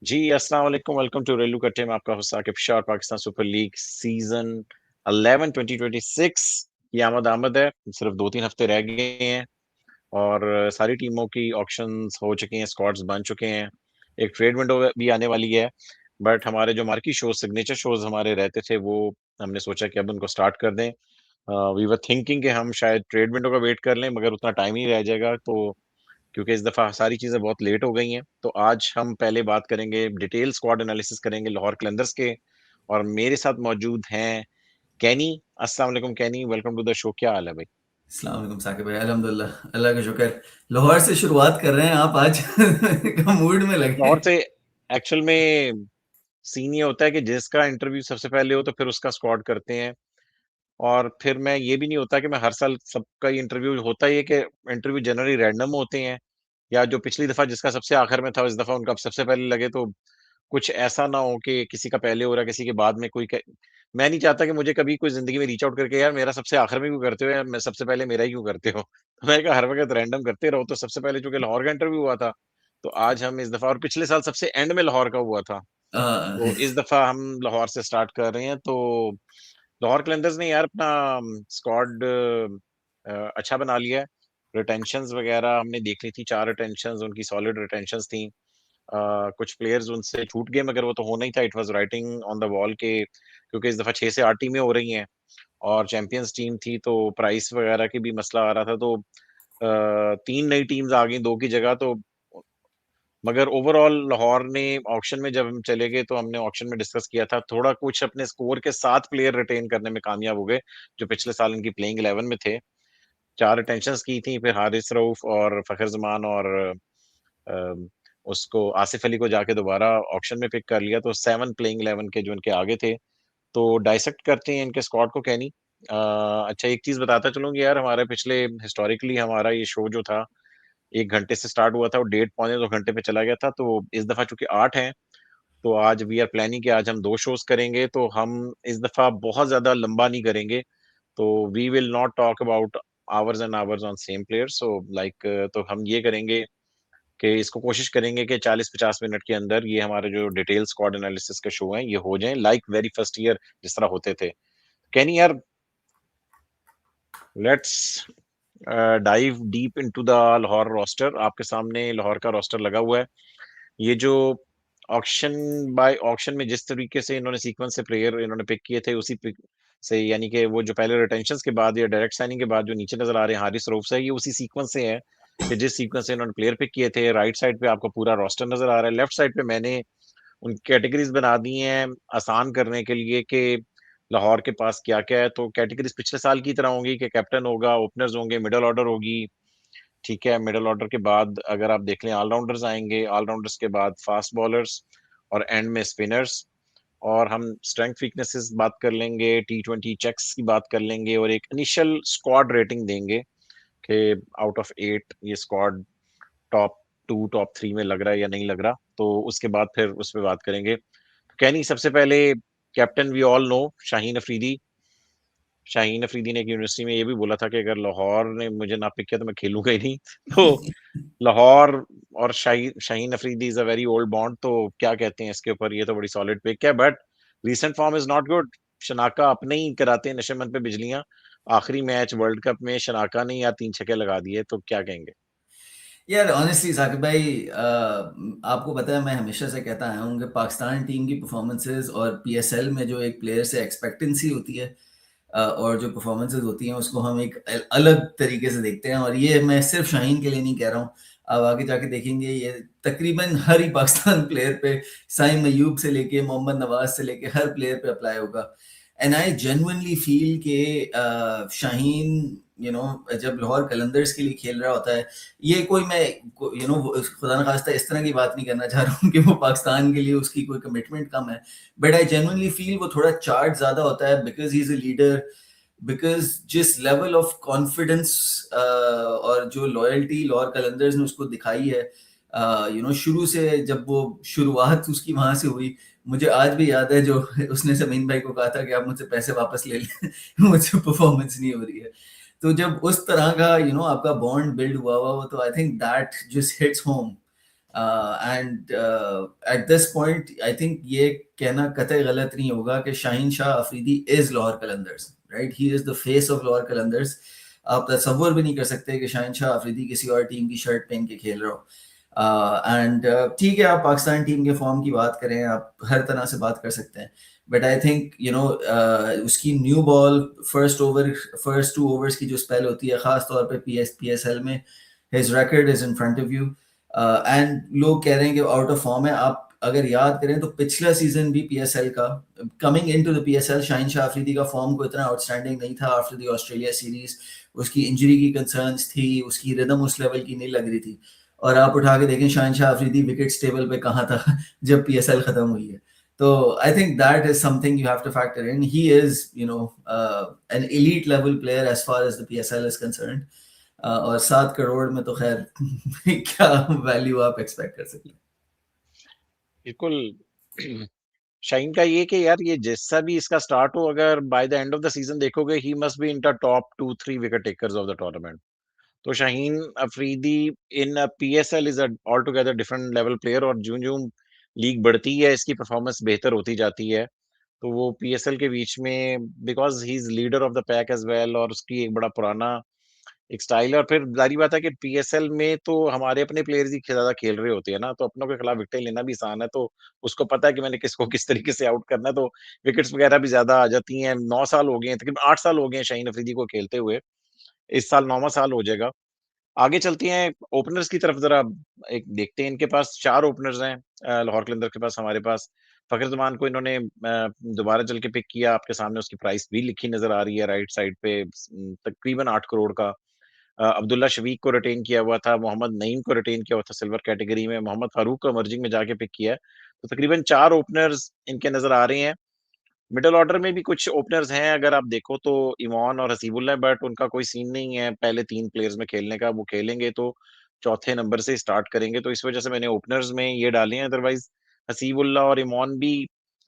जी अस्सलाम वालेकुम। Welcome to रेलू कट्टे में आपका होस्ट साकिब शाह और पाकिस्तान सुपर लीग सीजन 11 2026 की आमद है। सिर्फ 2-3 हफ्ते रह गए हैं और सारी टीमों की ऑक्शंस हो चुकी हैं, स्क्वाड्स बन चुके हैं। एक ट्रेड विंडो भी आने वाली है। बट हमारे जो मार्की शोज, सिग्नेचर शोज हमारे रहते थे, वो हमने सोचा कि अब उनको स्टार्ट कर दें। वी वर थिंकिंग कि हम शायद ट्रेड विंडो का वेट कर लें, मगर उतना टाइम ही रह जाएगा, तो क्योंकि इस दफा सारी चीजें बहुत लेट हो गई हैं। तो आज हम पहले बात करेंगे, डिटेल स्क्वाड एनालिसिस करेंगे लाहौर कलंदर्स के। और मेरे साथ मौजूद हैं कैनी। अस्सलाम वालेकुम कैनी, वेलकम टू द शो। क्या हाल है भाई? अस्सलाम वालेकुम साकिब भाई, अल्हम्दुलिल्लाह, अल्लाह का शुक्र। लाहौर से शुरुआत कर रहे हैं आप आज का मूड में लगे लाहौर हैं। से एक्चुअल में सीन ये होता है कि जिसका इंटरव्यू सबसे पहले हो तो फिर उसका स्क्वाड करते हैं। और फिर मैं ये भी नहीं होता कि मैं हर साल सबका ही इंटरव्यू होता ही है कि इंटरव्यू जनरली रैंडम होते हैं, या जो पिछली दफा जिसका सबसे आखिर में था इस दफा उनका सबसे पहले लगे, तो कुछ ऐसा ना हो कि किसी का पहले हो रहा है किसी के बाद में। मैं नहीं चाहता कि मुझे कभी कोई जिंदगी में रीच आउट करके यार मेरा सबसे आखिर में क्यों करते हो, यार मैं सबसे पहले मेरा ही क्यों करते हो। तो मैं कहा हर वक्त रैंडम करते रहो। तो सबसे पहले चूंकि लाहौर का इंटरव्यू हुआ था, तो आज हम इस दफा, और पिछले साल सबसे एंड में लाहौर का हुआ था, आ, तो इस दफा हम लाहौर से स्टार्ट कर रहे हैं। तो लाहौर कलंदर्स ने यार अपना स्क्वाड अच्छा बना लिया है। रिटेंशंस वगैरह हमने देख ली थी, 4 रिटेंशंस उनकी सॉलिड रिटेंशंस थी। कुछ प्लेयर्स उनसे छूट गए, मगर वो तो होना ही था, it was writing on the wall के, क्योंकि इस दफा 6 से 8 टीमें हो रही हैं और चैंपियंस टीम थी, तो प्राइस वगैरह की भी मसला आ रहा था। तो 3 नई टीम्स आ गई 2 की जगह। तो मगर ओवरऑल लाहौर ने ऑक्शन में, जब हम चले गए तो हमने ऑक्शन में डिस्कस किया था, थोड़ा कुछ अपने स्कोर के 7 प्लेयर रिटेन करने में कामयाब हो गए, जो पिछले साल इनकी प्लेइंग 11 में थे। 4 रिटेंशंस की थी, फिर हारिस रऊफ और फखर जमान और अ, उसको आसिफ अली को जाके दोबारा ऑक्शन में पिक कर लिया। तो 7 प्लेइंग 11 के जो इनके आगे थे। तो डाइसेक्ट करते हैं इनके स्क्वाड को कहनी। अच्छा, एक चीज बताता चलूंगी यार, हमारे पिछले हिस्टोरिकली हमारा ये शो जो था 1 घंटे से स्टार्ट हुआ था, वो 1.5 पौने 2 घंटे पे चला गया था। तो इस दफा चूंकि 8 हैं, तो आज वी आर प्लानिंग कि आज हम 2 शोज करेंगे। तो हम इस दफा बहुत ज्यादा लंबा नहीं करेंगे। तो we will not talk about hours and hours on same player. So like, तो हम ये करेंगे कि इसको कोशिश करेंगे कि 40-50 मिनट के अंदर ये हमारे जो डिटेल स्क्वाड एनालिसिस के शो हैं ये हो जाएं, लाइक वेरी फर्स्ट ईयर जिस तरह होते थे। कैनी यार, let's dive deep into the Lahore roster. आपके सामने लाहौर का रोस्टर लगा हुआ है। ये जो ऑक्शन बाय ऑक्शन में जिस तरीके से इन्होंने सीक्वेंस से प्लेयर इन्होंने पिक किए थे, उसी पिक से, यानी कि वो जो पहले रिटेंशंस के बाद या डायरेक्ट साइनिंग के बाद जो नीचे नजर आ रहे हैं हारिस रऊफ से, ये उसी सीक्वेंस से है कि जिस सीक्वेंस से इन्होंने प्लेयर पिक किए थे। राइट साइड पे आपको पूरा रोस्टर नजर आ रहा है, लेफ्ट साइड पे मैंने उन कैटेगरीज बना दी हैं आसान करने के लिए कि लाहौर के पास क्या क्या है। तो कैटेगरीज पिछले साल की तरह होंगी कि कैप्टन होगा, ओपनर्स होंगे, मिडल ऑर्डर होगी। ठीक है, मिडल ऑर्डर के बाद अगर आप देख लें ऑलराउंडर्स आएंगे, ऑलराउंडर्स के बाद फास्ट बॉलर्स, और एंड में स्पिनर्स। और हम स्ट्रेंथ वीकनेसेस बात कर लेंगे, T20 चेक्स की बात कर लेंगे, और एक इनिशियल स्क्वाड रेटिंग देंगे कि आउट ऑफ 8 ये स्क्वाड टॉप 2 टॉप 3 में लग रहा है या नहीं लग रहा। तो उसके बाद फिर उस पर बात करेंगे। तो कहनी सबसे पहले, captain we all know Shaheen Afridi. Shaheen Afridi ने एक यूनिवर्सिटी में ये भी बोला था कि अगर लाहौर ने मुझे ना पिक किया तो मैं खेलूंगा ही नहीं। तो लाहौर और Shaheen Afridi is a very old bond. तो क्या कहते हैं इसके ऊपर? ये तो बड़ी सॉलिड पिक है, but recent form is not good. Shanaka अपने ही कराते हैं नशेमंद पे बिजलियां। आखिरी मैच वर्ल्ड कप में शनाका ने यार 3 छक्के लगा दिए, तो क्या कहेंगे? यार ऑनेस्टली साकिब भाई, आपको पता है मैं हमेशा से कहता आया हूँ कि पाकिस्तान टीम की परफॉर्मेंसेज और पीएसएल में जो एक प्लेयर से एक्सपेक्टेंसी होती है, और जो परफॉर्मेंसेज होती हैं उसको हम एक अलग तरीके से देखते हैं। और ये मैं सिर्फ शाहीन के लिए नहीं कह रहा हूँ, अब आगे जाके देखेंगे ये तकरीबन हर ही पाकिस्तान प्लेयर पे, साइम अयूब से लेके मोहम्मद नवाज से लेके हर प्लेयर पे अप्लाई होगा। एंड आई जेन्युइनली फील के शाहीन जब लाहौर कलंदर्स के लिए खेल रहा होता है, ये कोई मैं खुदा न खास्ता इस तरह की बात नहीं करना चाह रहा हूँ कि वो पाकिस्तान के लिए उसकी कोई कमिटमेंट कम है, बट आई जेन्युइनली फील वो थोड़ा चार्ज ज्यादा होता है because he is a leader. Because जिस लेवल ऑफ कॉन्फिडेंस और जो लॉयल्टी लाहौर कलंदर्स ने उसको दिखाई है, शुरू से जब वो शुरुआत उसकी वहां से हुई, मुझे आज भी याद है जो उसने समीन भाई को कहा था कि आप मुझसे पैसे वापस ले लें मुझसे परफॉर्मेंस नहीं हो रही है। तो जब उस तरह का आपका बॉन्ड बिल्ड हुआ हुआ, तो I think that just hits home. And at this point I think ये कहना कतई गलत नहीं होगा कि Shaheen Shah Afridi is Lahore Qalandars, right? He is the face of Lahore Qalandars. आप तसव्वुर भी नहीं कर सकते कि शाहीन शाह अफरीदी किसी और टीम की शर्ट पहन के खेल रहा हो। एंड ठीक है, आप पाकिस्तान टीम के फॉर्म की बात करें, आप हर तरह से बात कर सकते हैं, but I think you know उसकी न्यू बॉल फर्स्ट 2 ओवर्स की जो स्पेल होती है, खास तौर पे PSL में, his record is in front of you. And लोग कह रहे हैं कि आउट ऑफ फॉर्म है। आप अगर याद करें तो पिछला सीजन भी PSL का, coming into the PSL, Shaheen Shah Afridi का फॉर्म को इतना आउटस्टैंडिंग नहीं था। आफ्टर द ऑस्ट्रेलिया सीरीज उसकी इंजरी की कंसर्न्स थी, उसकी रिदम उस लेवल की नहीं लग रही थी। और आप उठा के देखें शाहीन शाह अफरीदी विकेट टेबल पे कहाँ था जब PSL खत्म हुई है। तो I think that is something you have to factor in. He is an elite level player as far as the PSL is concerned. और 7 करोड़ में तो खैर क्या वैल्यू आप एक्सपेक्ट कर सकते हैं। बिल्कुल। शाहीन का ये कि यार ये जैसा भी इसका स्टार्ट हो, अगर by the end of the season देखोगे he must be in the top 2-3 wicket takers of the tournament. तो Shaheen Afridi in PSL is all together different level player, और जूं जूं लीग बढ़ती है इसकी परफॉर्मेंस बेहतर होती जाती है। तो वो PSL के बीच में, because he is leader of the pack as well, और उसकी एक बड़ा पुराना एक स्टाइल है। और फिर जारी बात है कि PSL में तो हमारे अपने प्लेयर्स ही ज्यादा खेल रहे होते हैं ना, तो अपनों के खिलाफ विकेट लेना भी आसान है। तो उसको पता है कि मैंने किसको किस तरीके से आउट करना है, तो विकेट्स वगैरह भी ज्यादा आ जाती हैं। 9 साल हो गए हैं, तकरीबन 8 साल हो गए हैं शाहीन अफरीदी को खेलते हुए। इस साल 9वां साल हो जाएगा। आगे चलते हैं ओपनर्स की तरफ, जरा एक देखते हैं। इनके पास 4 ओपनर्स हैं लाहौर कलंदर के पास। हमारे पास फखर जमान को इन्होंने दोबारा चल के पिक किया। आपके सामने उसकी प्राइस भी लिखी नजर आ रही है राइट साइड पे, तकरीबन 8 करोड़ का। अब्दुल्ला शफीक को रिटेन किया हुआ था, मोहम्मद नईम को रिटेन किया हुआ था सिल्वर कैटेगरी में, मोहम्मद फारूक को इमर्जिंग में जाके पिक किया है। तो तकरीबन 4 ओपनर्स इनके नजर आ रहे हैं। मिडिल ऑर्डर में भी कुछ ओपनर्स हैं, अगर आप देखो तो ईमान और हसीबुल्ला, बट उनका कोई सीन नहीं है पहले 3 प्लेयर्स में खेलने का। वो खेलेंगे तो चौथे नंबर से स्टार्ट करेंगे, तो इस वजह से मैंने ओपनर्स में ये डाले हैं। अदरवाइज हसीबुल्ला और ईमान भी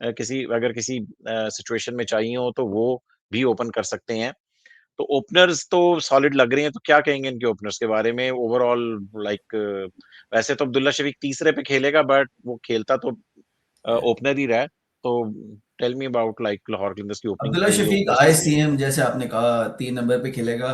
किसी सिचुएशन में चाहिए हो तो वो भी ओपन कर सकते हैं। तो ओपनर्स तो सॉलिड लग रहे हैं। तो क्या कहेंगे इनके ओपनर्स के बारे में ओवरऑल? लाइक वैसे तो अब्दुल्ला शफीक तीसरे पे खेलेगा, बट वो खेलता तो ओपनर ही रहा है। तो tell me about like Lahore Qalandars की ओपनिंग अब्दुल्ला पे, ये शफीक ओपनर्स कैसे लग ICM जैसे आपने कहा 3 नंबर पे खेलेगा,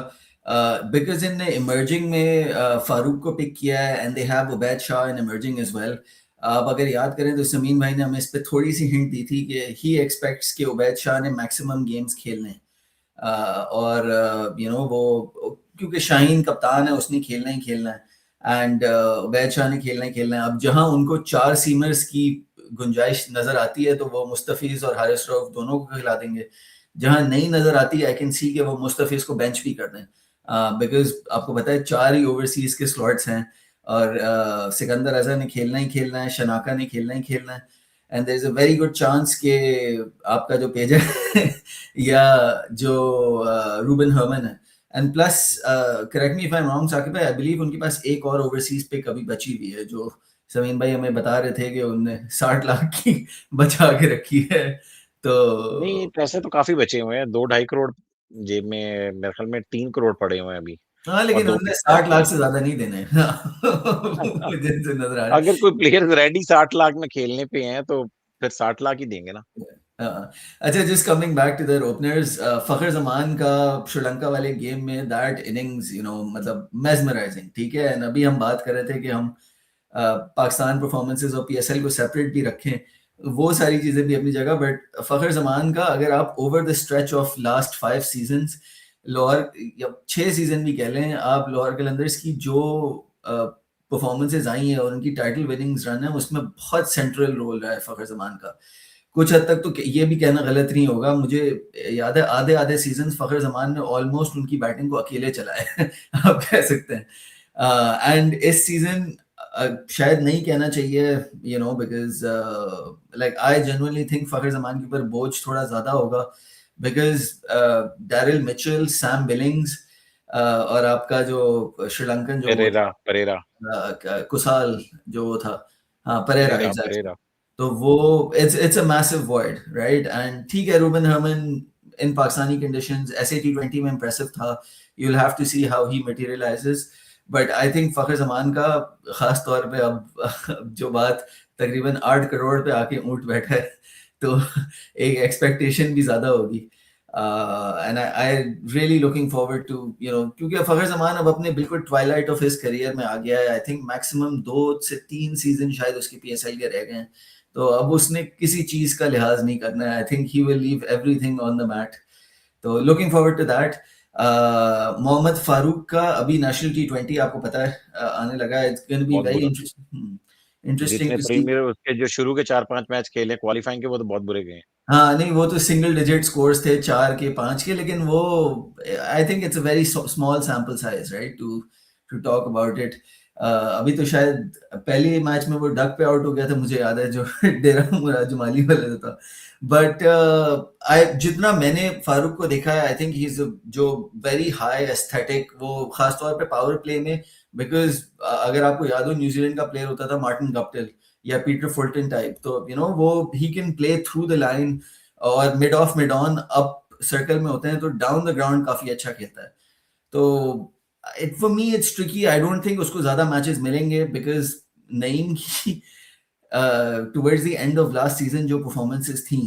बिकॉज इनने इमर्जिंग में फारूक को पिक किया है and they have Ubaid Shah in emerging as well. आप अगर याद करें तो समीन भाई ने हमें इस पे थोड़ी सी हिंट दी थी कि ही एक्सपेक्ट्स कि उबैद शाह ने मैक्सिमम गेम्स खेलने हैं। और वो क्योंकि शाहीन कप्तान है, उसने खेलना ही खेलना है, एंड उबैद शाह ने खेलना ही खेलना है। अब जहां उनको 4 सीमर्स की गुंजाइश नजर आती है तो वो मुस्तफिज और हारिस रऊफ दोनों को खिला देंगे। जहां नहीं नजर आती है, आई कैन सी कि वो मुस्तफिज को बेंच भी कर दें, बिकॉज आपको पता है 4 ही ओवरसीज के स्लॉट्स हैं, और सिकंदर अजहर ने खेलना ही खेलना है, शनाका ने खेलना ही खेलना है, and there is a very good chance कि आपका जो पेज है या जो रूबन हर्मन है, and plus correct me if I am wrong Sakib भाई, आई बिलीव उनके पास एक और ओवरसीज पे कभी बची हुई है, जो समीन भाई हमें बता रहे थे कि उनने 60 लाख की बचा के रखी है। तो नहीं, पैसे तो काफी बचे हुए हैं। 2-2.5 करोड़ जेब में, मेरे ख्याल में 3 करोड़ पड़े हुए हैं अभी, हाँ, और लेकिन 2 उनने पिक्स 60 बाकी लाख हैं। से ज्यादा नहीं देने मुझे तो नजर आ रहा अगर कोई प्लेयर रेडी 60 लाख में खेलने पे हैं तो फिर 60 लाख ही देंगे ना। है। अच्छा, just coming back to their openers, Fakhar Zaman का श्रीलंका वाले गेम में दैट इनिंग्स मतलब मेस्मराइजिंग, ठीक है। एंड अभी हम बात कर रहे थे कि हम पाकिस्तान परफॉर्मेंसेस और PSL को सेपरेट भी रखें, वो सारी चीजें भी अपनी जगह, बट फखर जमान का अगर आप over the stretch of last 5 seasons, Lahore या 6 सीजन भी कह लें आप, लाहौर कलंदर्स की जो परफॉर्मेंसेज आई हैं और उनकी टाइटल विनिंग्स रन है, उसमें बहुत सेंट्रल रोल रहा है फखर जमान का। कुछ हद तक तो ये भी कहना गलत नहीं होगा, मुझे याद है आधे आधे सीजन फखर जमान ने ऑलमोस्ट उनकी बैटिंग को अकेले चलाया आप कह सकते हैं। एंड इस सीजन शायद नहीं कहना चाहिए, because like I genuinely think Fakhar Zaman के ऊपर बोझ थोड़ा ज्यादा होगा, because Daryl Mitchell, Sam Billings, और आपका जो श्रीलंकन जो वो परेरा परेरा कुसाल जो वो था, हाँ परेरा, परेरा एग्जैक्टली। परेरा तो वो it's a massive void, right? And ठीक है, Rubin Hermann in Pakistani conditions ऐसे T20 में इंप्रेसिव था, you will have to see how he materialises. But I think Fakhar Zaman का ख़ास तौर पे अब जो बात तकरीबन 8 करोड़ पे आके ऊँट बैठा है, तो एक एक्सपेक्टेशन भी ज़्यादा होगी। And I really looking forward to क्योंकि फ़खर ज़मान अब अपने बिल्कुल ट्वाइलाइट ऑफ हिज़ करियर में आ गया है। आई थिंक मैक्सिमम 2 से 3 सीज़न शायद उसके पीएसएल के रह गए हैं। तो अब उसने किसी चीज़ का लिहाज़ नहीं करना है। I think he will leave everything on the mat. तो looking forward to that. Mohammad Farooq का अभी नेशनल टी20 आपको पता है आने लगा है। इट्स गोना बी बहुत वेरी बुरा। इंटरेस्टिंग जितने टू सी। प्रीमियर उसके जो शुरू के 4-5 मैच खेले क्वालिफाइंग के, वो तो बहुत बुरे गए हैं। हाँ, नहीं वो तो सिंगल डिजिट स्कोर्स थे 4 के 5 के, लेकिन वो I think it's a very small sample size right to to talk about it. अभी तो शायद पहले मैच में वो डक पे आउट हो गया था, मुझे याद है, जो डेरा मुराद जुमाली वाले का था। बट आई जितना मैंने फारूक को देखा है, आई थिंक ही इज जो वेरी हाई एस्थेटिक, वो खास तौर पे पावर प्ले में, बिकॉज अगर आपको याद हो न्यूजीलैंड का प्लेयर होता था मार्टिन गप्टिल या पीटर फुल्टन टाइप, तो वो he can play through the line और mid off mid on up circle में होते हैं, तो डाउन द ग्राउंड काफी अच्छा खेलता है। तो it for me it's tricky. I don't think उसको ज्यादा मैचेस मिलेंगे बिकॉज नईम की towards the end of last season जो परफॉर्मेंसेस थी,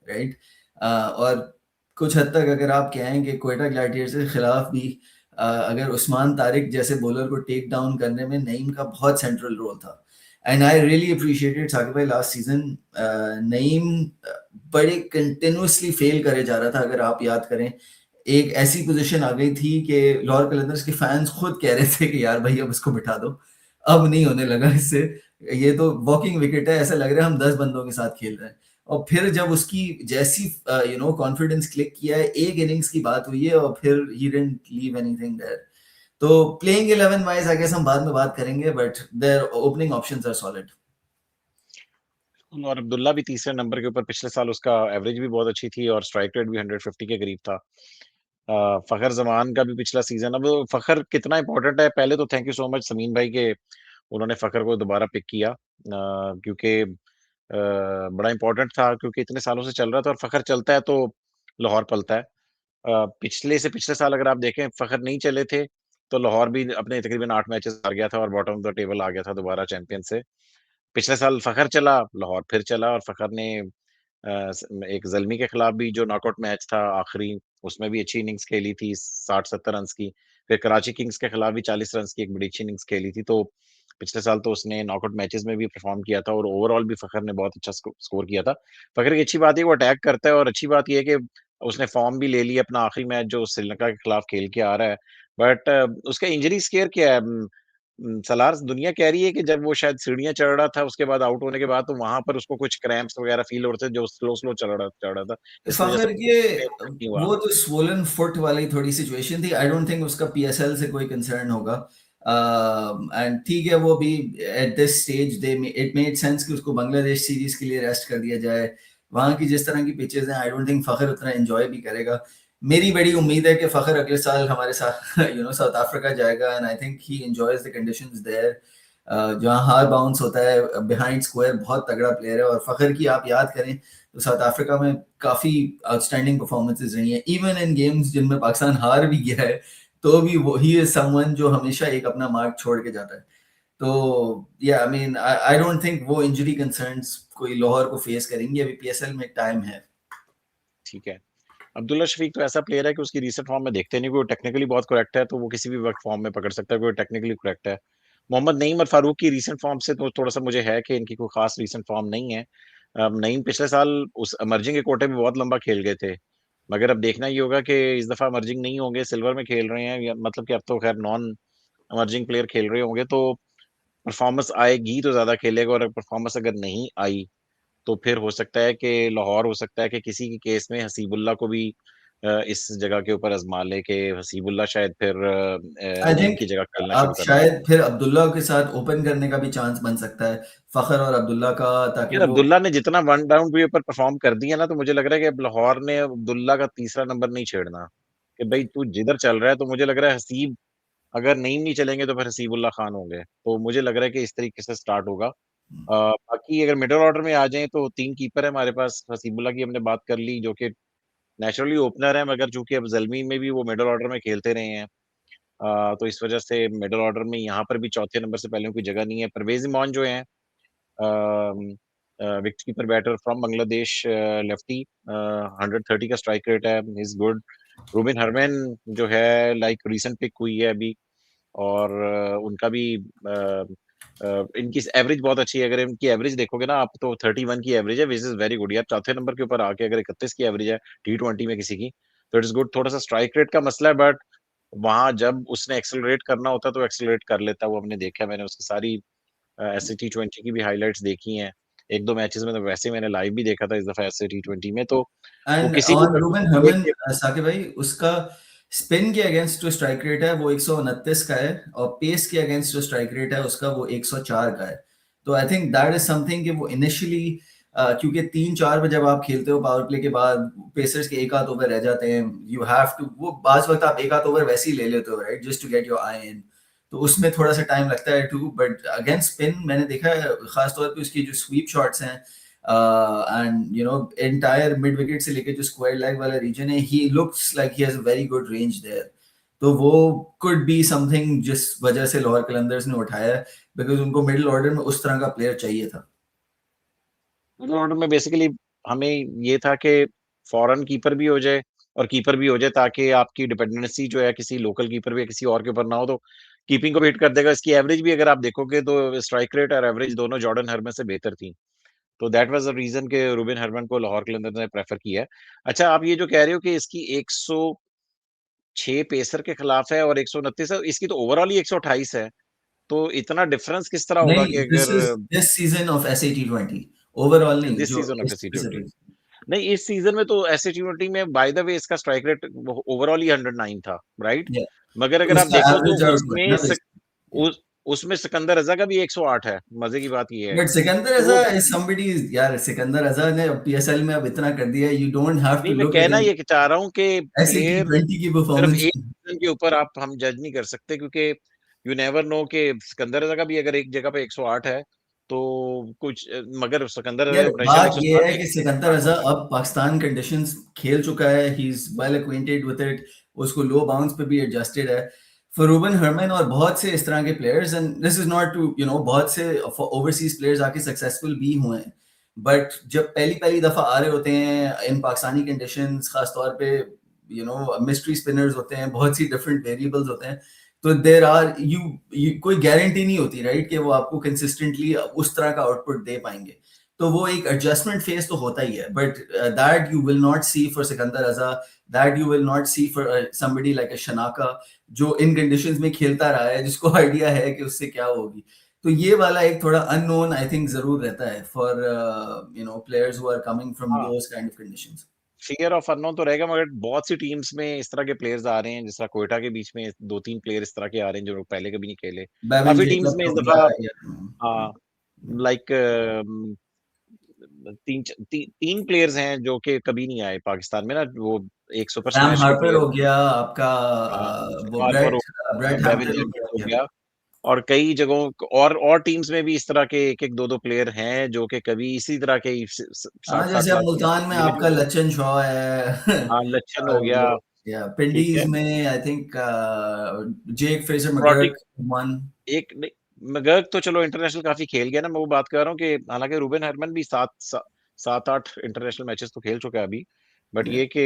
राइट, और कुछ हद तक अगर आप कहें कि कोयटा ग्लैडिएटर्स के खिलाफ भी अगर उस्मान तारिक जैसे बॉलर को टेक डाउन करने में नईम का बहुत सेंट्रल रोल था। And I really appreciated Sakib भाई लास्ट सीजन। नईम बड़े कंटिन्यूसली फेल करे जा रहा था। अगर आप याद करें, एक ऐसी पोजीशन आ गई थी कि लाहौर कलंदर्स के फैंस खुद कह रहे थे कि यार भाई अब इसको बिठा दो, अब नहीं होने लगा इससे, ये तो वॉकिंग विकेट है, ऐसा लग रहा है हम 10 बंदों के साथ खेल रहे हैं। और फिर जब उसकी जैसी कॉन्फिडेंस क्लिक किया है, एक इनिंग्स की बात हुई है और फिर he didn't leave anything there. तो प्लेइंग 11 वाइज आई गेस हम बाद में बात करेंगे, but there opening options are solid. और अब्दुल्ला भी तीसरे नंबर के ऊपर, पिछले साल उसका एवरेज भी बहुत अच्छी थी और स्ट्राइक रेट भी 150 के करीब था। फखर जमान का भी पिछला सीजन, अब फखर कितना इंपॉर्टेंट है, पहले तो thank you so much Sameen भाई के, उन्होंने फखर को दोबारा पिक किया, क्योंकि बड़ा इंपॉर्टेंट था, क्योंकि इतने सालों से चल रहा था, और फखर चलता है तो लाहौर पलता है। पिछले से पिछले साल अगर आप देखें, फखर नहीं चले थे तो लाहौर भी अपने तकरीबन 8 मैचेस हार गया था और बॉटम ऑफ द टेबल आ गया था दोबारा चैंपियन से। पिछले साल फखर चला, लाहौर फिर चला, और फखर ने एक जल्मी के खिलाफ भी जो नॉकआउट मैच था आखिरी, उसमें भी अच्छी इनिंग्स खेली थी, 60-70 रन की। फिर कराची किंग्स के खिलाफ भी 40 रन की एक बड़ी अच्छी इनिंग्स खेली थी। तो पिछले साल तो उसने नॉकआउट मैचेस में भी परफॉर्म किया था, और ओवरऑल भी फखर ने बहुत अच्छा स्कोर किया था। फखर की अच्छी बात है वो अटैक करता है, और अच्छी बात यह है कि उसने फॉर्म भी ले लिया अपना, आखिरी मैच जो श्रीलंका के खिलाफ खेल के आ रहा है। बट उसका इंजरी स्केयर क्या है? सलार दुनिया कह रही है कि जब वो शायद सीढ़ियां चढ़ रहा था उसके बाद आउट होने के बाद, तो वहां पर उसको कुछ क्रैम्प्स वगैरह फील हो रहे थे, जो स्लो स्लो चढ़ रहा था, इसकी वजह से फखर के नहीं हुआ। वो तो स्वोलन फुट वाली थोड़ी सिचुएशन थी। आई डोंट थिंक उसका पीएसएल से कोई कंसर्न होगा। एंड ठीक है, वो भी at this stage they it made sense कि उसको बांग्लादेश सीरीज के लिए रेस्ट कर दिया जाए। वहां की जिस तरह की पिचेस हैं, आई डोंट थिंक फखर उतना एंजॉय भी करेगा। मेरी बड़ी उम्मीद है कि फखर अगले साल हमारे साथ साउथ अफ्रीका जाएगा, and I think he enjoys the conditions there, जहाँ हार बाउंस होता है बिहाइंड स्क्वायर। बहुत तगड़ा प्लेयर है, और फखर की आप याद करें तो साउथ अफ्रीका में काफी आउटस्टैंडिंग परफॉर्मेंसेस रही हैं, इवन इन गेम्स जिनमें पाकिस्तान हार भी गया है, तो भी वो ही इज समवन जो हमेशा एक अपना मार्क छोड़ के जाता है। तो या I mean I don't think वो इंजरी कंसर्न्स कोई लाहौर को फेस करेंगे। अभी पीएसएल में टाइम है। ठीक है। अब्दुल्ला शफीक तो ऐसा प्लेयर है कि उसकी रीसेंट फॉर्म में देखते नहीं, कोई टेक्निकली बहुत करेक्ट है तो वो किसी भी वक्त फॉर्म में पकड़ सकता है, कोई टेक्निकली करेक्ट है। मोहम्मद नईम और फारूक की रीसेंट फॉर्म से तो थोड़ा सा मुझे है कि इनकी कोई खास रीसेंट फॉर्म नहीं है। नईम पिछले साल उस अमर्जिंग के कोटे में बहुत लंबा खेल गए थे, मगर अब देखना ये होगा कि इस दफा अमर्जिंग नहीं होंगे, सिल्वर में खेल रहे हैं, मतलब कि अब तो खैर नॉन अमर्जिंग प्लेयर खेल रहे होंगे, तो परफॉर्मेंस आएगी तो ज्यादा खेलेगा, और परफॉर्मेंस अगर नहीं आई तो फिर हो सकता है कि लाहौर, हो सकता है कि किसी के केस में हसीबुल्ला को भी इस जगह के ऊपर आजमा ले, कि हसीबुल्ला शायद फिर आई नईम थिंक की जगह खेलना शुरू आप कर दे। शायद फिर अब्दुल्ला के साथ ओपन करने का भी चांस बन सकता है, फखर और अब्दुल्ला का, ताकि यार वो अब्दुल्ला ने जितना वन डाउन के ऊपर परफॉर्म कर दिया ना, तो मुझे लग रहा है कि अब लाहौर ने अब्दुल्ला का तीसरा नंबर नहीं छेड़ना, कि भाई तू जिधर चल रहा है, तो मुझे लग रहा है हसीब, अगर नईम नहीं चलेंगे तो फिर हसीबुल्ला खान होंगे, तो मुझे लग रहा है कि इस तरीके से स्टार्ट होगा। बाकी अगर मिडिल ऑर्डर में आ जाए तो तीन कीपर है हमारे पास, हसीबुल्ला की हमने बात कर ली, जो कि नेचुरली ओपनर है, मगर चूंकि अब जलमी में भी वो मिडिल ऑर्डर में खेलते रहे हैं। तो इस वजह से मिडल ऑर्डर में यहाँ पर भी चौथे नंबर से पहले कोई जगह नहीं है। परवेज इमान जो है wicket keeper batter from Bangladesh, lefty, 130 का स्ट्राइक रेट है, इज गुड। रूबिन हरमैन जो है लाइक रीसेंट पिक हुई है अभी, और उनका भी इनकी एवरेज बहुत अच्छी है। अगर इनकी एवरेज देखोगे ना आप, तो 31 की एवरेज है, विच इज वेरी गुड यार। चौथे नंबर के ऊपर आके अगर 31 की एवरेज है T20 में किसी की, तो इट इज गुड। थोड़ा सा स्ट्राइक रेट का मसला है, बट वहां जब उसने एक्सेलरेट करना होता है तो एक्सेलरेट कर लेता है, वो हमने देखा है। मैंने उसकी सारी ऐसे T20 की भी हाईलाइट्स देखी हैं, एक दो मैचेस में, तो वैसे मैंने लाइव भी देखा था इस दफा ऐसे T20 में, तो वो एंड किसी भी ऑन रूबेन कोई हर्मन, साकिब भाई, उसका स्पिन के अगेंस्ट जो स्ट्राइक रेट है वो 129 का है, और पेस के अगेंस्ट जो स्ट्राइक रेट है उसका वो 104 का है। तो I think that is something कि वो इनिशियली, क्योंकि 3-4 पे जब आप खेलते हो पावर प्ले के बाद, पेसर्स के एक आध ओवर रह जाते हैं, यू हैव टू, वो बाज वक्त आप एक आध ओवर वैसे ही ले लेते हो, right, just to get your eye in. तो उसमें थोड़ा सा टाइम लगता है टू, बट अगेंस्ट स्पिन मैंने देखा है, खासतौर पे उसकी जो स्वीप शॉट्स हैं, and you know entire mid wicket से लेके जो स्क्वायर लेग वाला रीजन है, he looks like he has a very good range there. तो वो कुड बी समथिंग जिस वजह से लाहौर कलंदर्स ने उठाया, बिकॉज उनको मिडिल ऑर्डर में उस तरह का प्लेयर चाहिए था। मिडिल ऑर्डर में बेसिकली हमें ये था कि फॉरेन कीपर भी हो जाए और कीपर भी हो जाए, ताकि आपकी डिपेंडेंसी जो है किसी लोकल कीपर भी किसी और के ऊपर ना हो, तो कीपिंग को भी हिट कर देगा। इसकी एवरेज भी अगर आप देखोगे तो स्ट्राइक रेट और एवरेज दोनों जॉर्डन हरमन से बेहतर थी। तो दैट वाज द रीजन कि रूबिन हरमन को लाहौर कलंदर्स ने प्रेफर किया है। अच्छा, आप ये जो कह रहे हो कि इसकी 106 पेसर के खिलाफ है और 129 है, इसकी तो ओवरऑल ही 128 है, तो इतना डिफरेंस किस तरह होगा नहीं, कि अगर this season of SA T20, overall नहीं, दिस जो सीजन ऑफ इस T20? स्पेसिफिक। नहीं, इस सीजन में तो ऐसे T20 में बाय द वे इसका स्ट्राइक रेट ओवरऑल ही 109 था, राइट? मगर तो अगर आप उसका देखो तो एवरेज आउटपुट ना, उस उसमें सिकंदर रजा का भी 108 है। मजे की बात ये है, बट सिकंदर तो रजा वो इज समबडी, यार सिकंदर रजा ने पीएसएल में अब इतना कर दिया है, यू डोंट हैव टू नहीं, मैं लुक एट कहना हिम ये चाह रहा हूँ कि ऐसे प्लेयर T20 की सिर्फ परफॉर्मेंस एक में। सीजन के ऊपर आप हम जज नहीं कर सकते, क्योंकि यू नेवर नो कि सिकंदर रजा का भी अगर एक जगह पे 108 है तो कुछ, मगर सिकंदर रजा यार का पोटेंशियल बात ये 160 है कि सिकंदर 160 रजा अब पाकिस्तान कंडीशंस खेल चुका है, he is well acquainted with it, उसको लो बाउंस पे भी एडजस्टेड है। फॉर रूबन हरमन और बहुत से इस तरह के players, and this is not to you know, बहुत से ओवरसीज प्लेयर्स आके सक्सेसफुल भी हुए हैं, बट जब पहली पहली दफा आ रहे होते हैं इन पाकिस्तानी कंडीशंस, खास तौर पे यू नो मिस्ट्री स्पिनर्स होते हैं, बहुत सी डिफरेंट वेरिएबल्स होते हैं, तो देर आर यू कोई गारंटी नहीं होती, राइट, कि वो आपको कंसिस्टेंटली उस तरह का आउटपुट दे पाएंगे। तो वो एक एडजस्टमेंट फेज तो होता ही है, but that you will not see for Sikandar Raza, that you will not see for somebody like a Shanaka, जो इन कंडीशंस में खेलता रहा है, जिसको आइडिया है कि उससे क्या होगी। तो ये वाला एक थोड़ा अननोन आई थिंक जरूर रहता है for you know players who are coming from हाँ, those kind of conditions. Fear of unknown तो रहेगा, मगर बहुत सी टीम्स में इस तरह के प्लेयर्स आ रहे हैं, जिस तरह कोयटा के बीच में दो तीन प्लेयर इस तरह के आ रहे हैं जो पहले कभी नहीं खेले। बेविन काफी टीम्स जेकब में इस हो दफा, गया या हाँ, लाइक तीन प्लेयर्स हैं जो कि कभी नहीं आए पाकिस्तान में ना, वो एक सुपर सैम स्मैश के हार्पर प्लेयर हो हैं। गया आपका, हाँ, वो हार्पर हो ब्रेट गया, ब्रेट बेविन हैम्पटन हो जेकब हो गया। गया, और कई जगहों और टीम्स में भी इस तरह के एक एक दो दो प्लेयर हैं जो कि कभी इसी तरह के हाँ, साठ जैसे साठ अब लाख की मुल्तान में में जो, आपका लच्छन शॉ है। हाँ, लच्छन हो और गया, वो, या ठीक पिंडीज है, में I think Jake Fraser protic, McGurk one. एक मगर्क तो चलो इंटरनेशनल काफी खेल गया ना, मैं वो बात कर रहा हूँ कि हालांकि रूबेन हरमन भी सात आठ इंटरनेशनल मैचेस तो खेल चुका है अभी, बट ये कि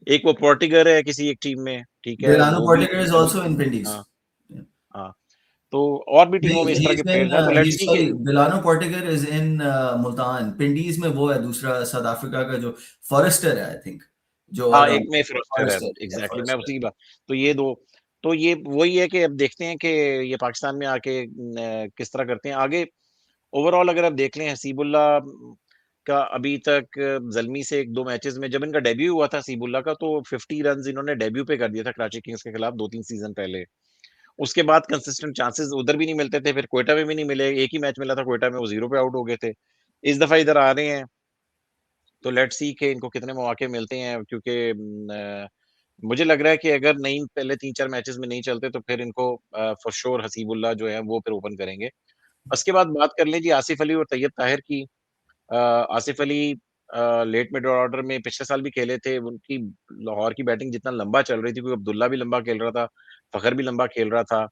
एक वो पोर्टिगर है किसी एक टीम में, ठीक है, Delano वो भी Portiger is कभी, also in Pindies. हाँ, हाँ, तो और भी टीमों नहीं, में इस तरह के he's in प्लेयर्स हैं, तो लेट्स he's सी के, sorry, Delano Portiger is in Multan. Pindies में वो है दूसरा साउथ अफ्रीका का जो फॉरेस्टर है आई थिंक, जो हाँ, एक में ऑलराउंडर फॉरेस्टर है, फॉरेस्टर या एग्जैक्टली, मैं फॉरेस्टर। उसी की बात, तो ये दो, तो ये वही है कि अब देखते हैं कि ये पाकिस्तान में आके किस तरह करते हैं आगे। ओवरऑल अगर आप देख लें, हसीबुल्ला का अभी तक जल्मी से एक दो मैचेस में, जब इनका डेब्यू हुआ था हसीबुल्ला का, तो 50 रन इन्होंने डेब्यू पे कर दिया था कराची किंग्स के खिलाफ 2-3 सीजन पहले। उसके बाद कंसिस्टेंट चांसेस उधर भी नहीं मिलते थे, फिर कोयटा में भी नहीं मिले, एक ही मैच मिला था कोयटा में, वो 0 पे आउट हो गए थे। इस दफा इधर आ रहे हैं, तो लेट्स सी के इनको कितने मौके मिलते हैं, क्योंकि मुझे लग रहा है कि अगर नहीं पहले 3-4 मैचेस में नहीं चलते, तो फिर इनको फॉर श्योर हसीबुल्ला जो है वो फिर ओपन करेंगे। उसके बाद बात कर लें जी आसिफ अली और तैयब ताहिर की। Asif Ali late middle order में पिछले साल भी खेले थे उनकी। लाहौर की बैटिंग जितना लंबा चल रही थी, क्योंकि अब्दुल्ला भी लंबा खेल रहा था, फखर भी लंबा खेल रहा था।